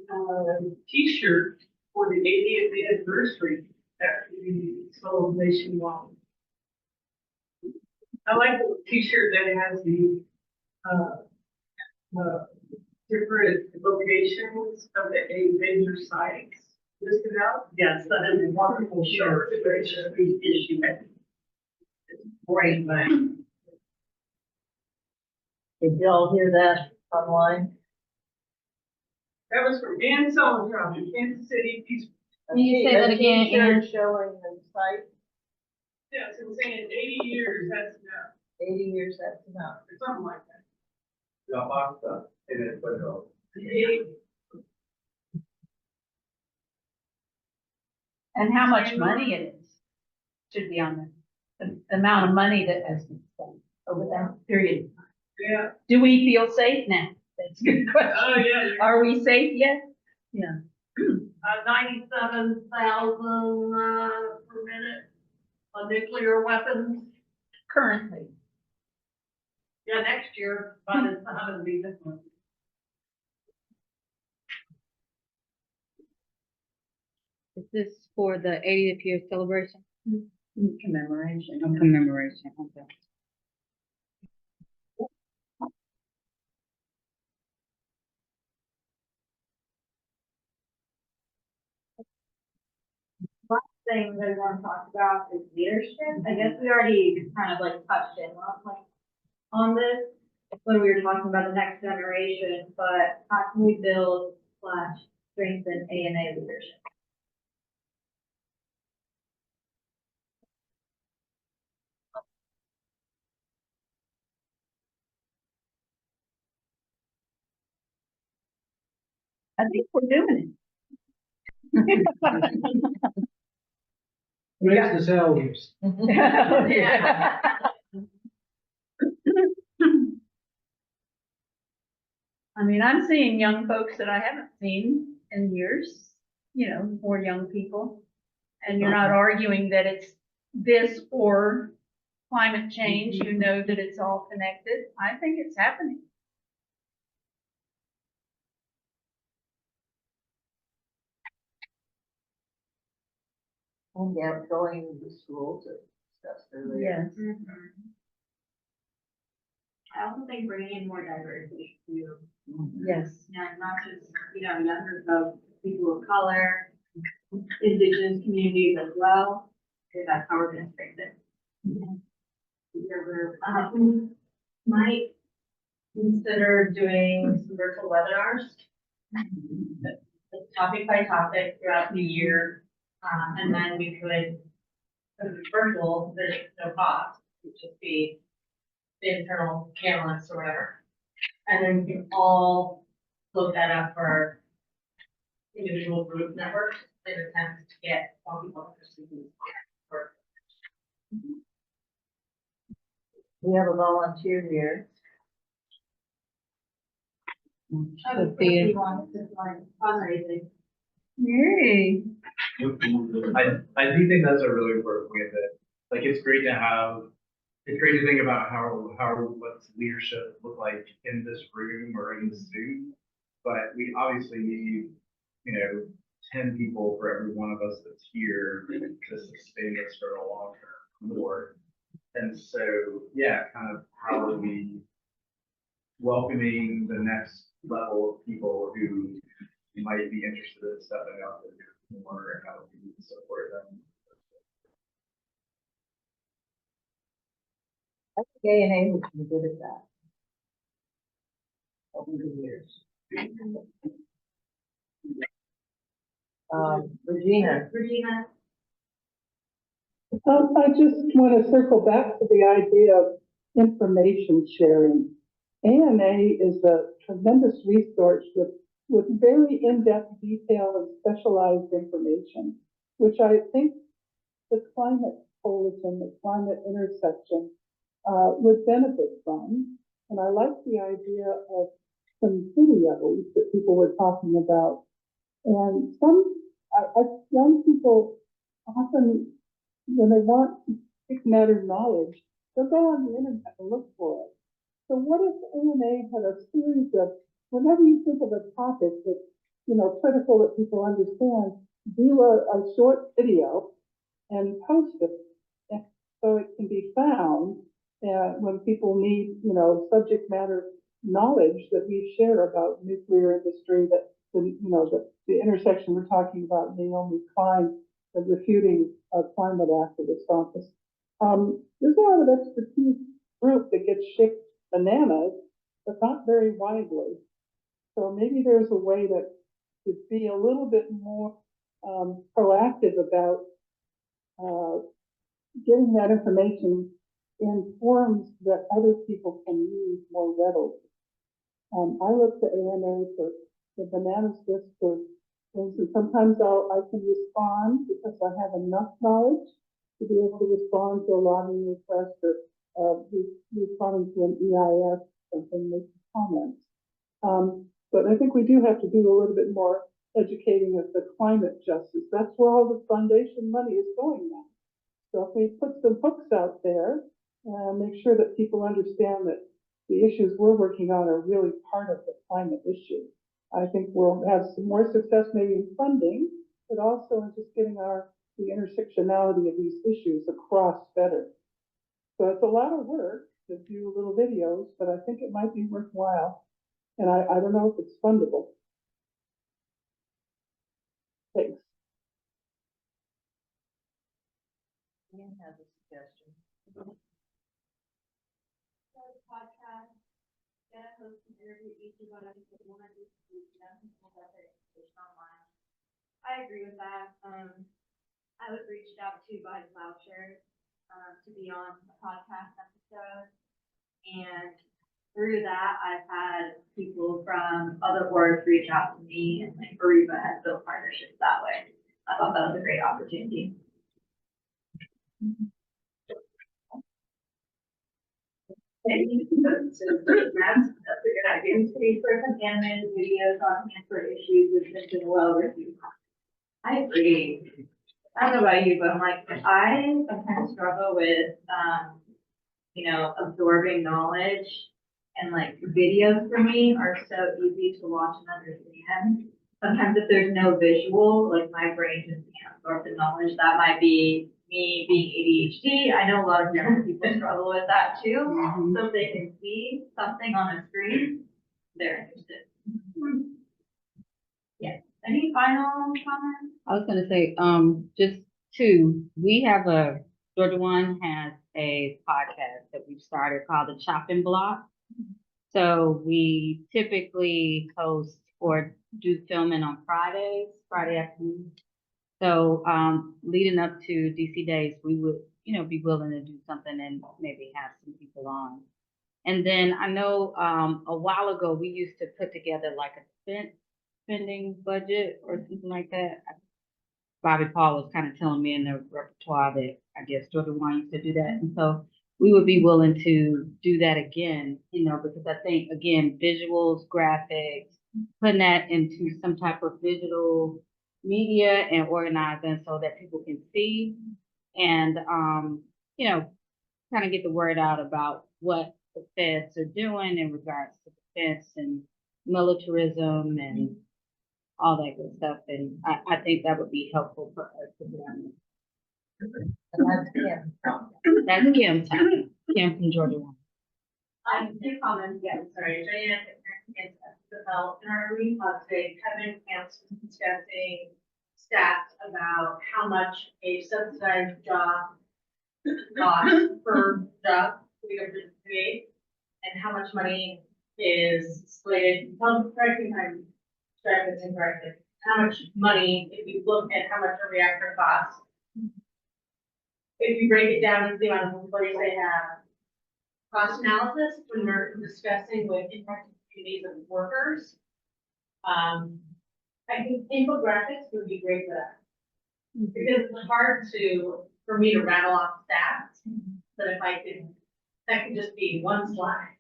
T-shirt for the 80th anniversary that we sold nationwide? I like the T-shirt that has the different locations of the 8 major sites listed out. Yes, that is a wonderful shirt. It's a very sweet issue. It's great, man. Did y'all hear that online? That was from Ann Sullivan in Kansas City. Can you say that again? Showing the site, Yes, it was saying 80 years, that's enough, 80 years, that's enough. or something like that. La pasta, en el pueblo. 80. And how much money it is, should be on there. The amount of money that has been spent over that period. Yeah. Do we feel safe now? That's a good question. Oh, yeah. Are we safe yet? Yeah. 97,000 per minute on nuclear weapons. Currently. Yeah, next year, by the time it'll be different. Is this for the 80th year celebration? Commemoration. Commemoration, okay. Last thing that I want to talk about is leadership. I guess we already kind of like touched in on this when we were talking about the next generation, but how can we build / strengthen ANA leadership? I think we're doing it. Raise the salaries. Yeah. I mean, I'm seeing young folks that I haven't seen in years, you know, more young people. And you're not arguing that it's this or climate change, you know that it's all connected. I think it's happening. And yeah, going to the schools that discussed earlier. Yes. I also think bringing in more diversity too. Yes. Yeah, not just, you know, younger folks, people of color, indigenous communities as well. Because that's how we're gonna fix it. Mm-hmm. Might consider doing some virtual webinars. Topic by topic throughout the year. And then we could, because it's virtual, there's no cost, it would just be the internal cameras or whatever. And then we can all look that up for our individual group networks, that attempt to get more people interested in this work. We have a volunteer here. Sophia. Fundraising. Yay. I do think that's a really important point that, like, it's great to think about what's leadership look like in this room or in this Zoom. But we obviously need, 10 people for every one of us that's here to sustain this for a long term more. And so, yeah, kind of how are we welcoming the next level of people who might be interested in stepping up and doing more, and how do we support them? I think A&A has been good at that over the years. Regina. I just want to circle back to the idea of information sharing. AMA is a tremendous resource with very in-depth detail and specialized information, which I think the climate coalition, the climate intersection, would benefit from. And I like the idea of some videos that people were talking about. And young people often, when they want subject matter knowledge, they'll go on the internet and look for it. So what if AMA had a series of, whenever you think of a topic that's, critical that people understand, do a short video and post it so it can be found when people need, subject matter knowledge that we share about nuclear industry, that the intersection we're talking about, Naomi Klein, the refuting climate activist office. There's a lot of expertise group that gets shipped bananas, but not very widely. So maybe there's a way to be a little bit more proactive about getting that information in forms that other people can use more readily. I look to AMA for the bananas list for things, and sometimes I can respond because I have enough knowledge to be able to respond to a lobbying request or responding to an EIS, something, making comments. But I think we do have to do a little bit more educating of the climate justice. That's where all the foundation money is going now. So if we put some hooks out there, make sure that people understand that the issues we're working on are really part of the climate issue, I think we'll have some more success maybe in funding, but also in just getting the intersectionality of these issues across better. So it's a lot of work to do little videos, but I think it might be worthwhile. And I don't know if it's fundable. Thanks. Ian has a suggestion. Podcast, get a host and interview each of us with one of these students about their education online. I agree with that. I was reached out to by Sloucher to be on a podcast episode, and through that, I've had people from other boards reach out to me, and like Ariba has built partnerships that way. I thought that was a great opportunity. That's a good idea. Space for some animated videos on cancer issues has been well received. I agree. I don't know about you, but I'm like, I sometimes struggle with, absorbing knowledge, and like videos for me are so easy to watch and understand. Sometimes if there's no visual, like my brain just can't absorb the knowledge. That might be me being ADHD. I know a lot of young people struggle with that too. So if they can see something on a screen, they're interested. Yeah. Any final comments? I was gonna say, Georgia One has a podcast that we've started called the Chopping Block. So we typically host or do filming on Friday afternoon. So, leading up to DC Days, we would, be willing to do something and maybe have some people on. And then I know, a while ago, we used to put together like a spending budget or something like that. Bobby Paul was kind of telling me in the repertoire that I guess Georgia One used to do that. And so we would be willing to do that again, you know, because I think, again, visuals, graphics, putting that into some type of digital media and organizing so that people can see and, you know, kind of get the word out about what the feds are doing in regards to defense and militarism and all that good stuff. And I think that would be helpful for us to learn. That's Kim. That's Kim, Kim from Georgia One. Two comments, yeah, sorry, Diane, it's developed in our green club today, Kevin Camps was discussing stats about how much a subsidized job costs per job we have to create, and how much money is slated, correct me if I'm correct this incorrectly, how much money, if you look at how much a reactor costs, if you break it down into the amount of employees they have, cost analysis, when we're discussing with impacted communities of workers, I think infographics would be great for that. Because it's hard for me to rattle off stats, but if I could, that could just be one slide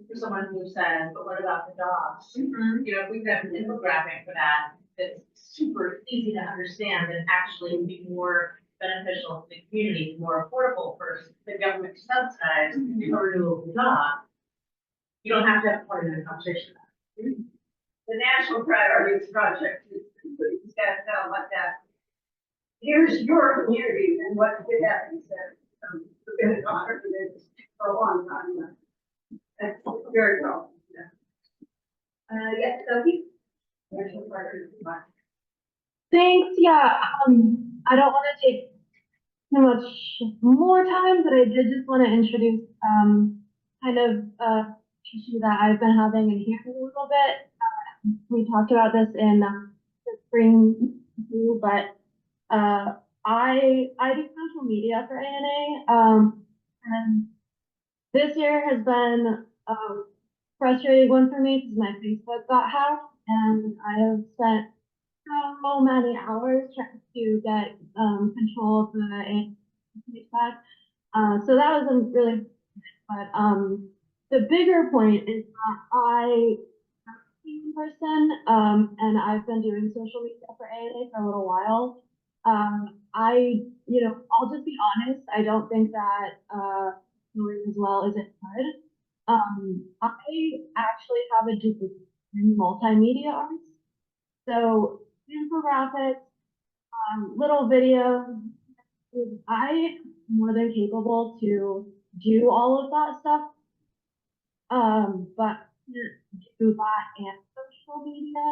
for someone who says, but what about the jobs? You know, if we could have an infographic for that, that's super easy to understand and actually would be more beneficial to the community, more affordable for the government to subsidize a renewable job. You don't have to have a 40-minute conversation. The national priorities project is discussed out like that. Here's your community and what could happen instead of been on for a long time. That's very well. Yes, Sophie? National priorities. Thanks, yeah, I don't want to take too much more time, but I did just want to introduce, kind of, issue that I've been having in here a little bit. We talked about this in the spring, but, I do social media for ANA, and this year has been a frustrating one for me because my Facebook got hacked, and I have spent so many hours trying to get control of the ANA page back. So that was really, but the bigger point is that I in person, and I've been doing social media for ANA for a little while. I'll just be honest, I don't think that doing as well as it could. I actually have a degree in multimedia arts. So infographics, little videos, I am more than capable to do all of that stuff. But do that and social media.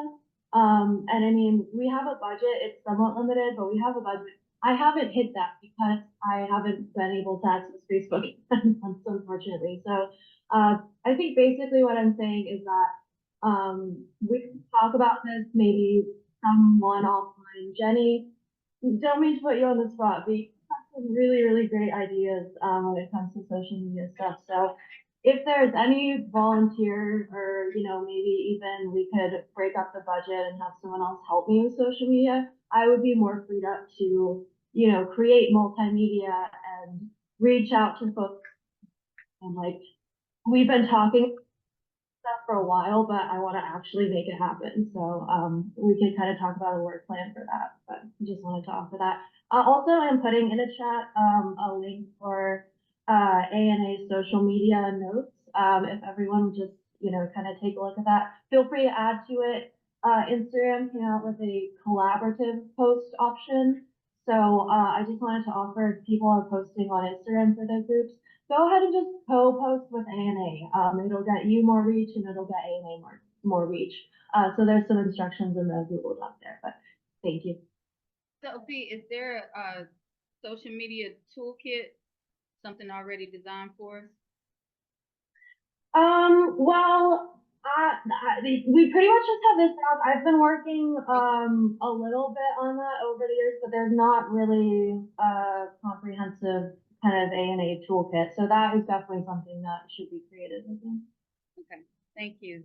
And I mean, we have a budget, it's somewhat limited, but we have a budget. I haven't hit that because I haven't been able to access Facebook, unfortunately. So, I think basically what I'm saying is that, we can talk about this, maybe someone offline. Jenny, don't mean to put you on the spot, but you have some really, really great ideas, when it comes to social media stuff. So, if there's any volunteer or, maybe even we could break up the budget and have someone else help me with social media, I would be more freed up to, create multimedia and reach out to folks. And we've been talking stuff for a while, but I want to actually make it happen. So, we can kind of talk about a work plan for that, but I just wanted to offer that. Also, I'm putting in a chat, a link for ANA social media notes. If everyone would just, kind of take a look at that, feel free to add to it. Instagram came out with a collaborative post option. So, I just wanted to offer if people are posting on Instagram for their groups, go ahead and just co-post with ANA. It'll get you more reach and it'll get ANA more reach. So there's some instructions in the Google Doc there, but thank you. Sophie, is there a social media toolkit, something already designed for us? Well, we pretty much just have this out. I've been working a little bit on that over the years, but there's not really a comprehensive kind of ANA toolkit. So that is definitely something that should be created, I think. Okay, thank you.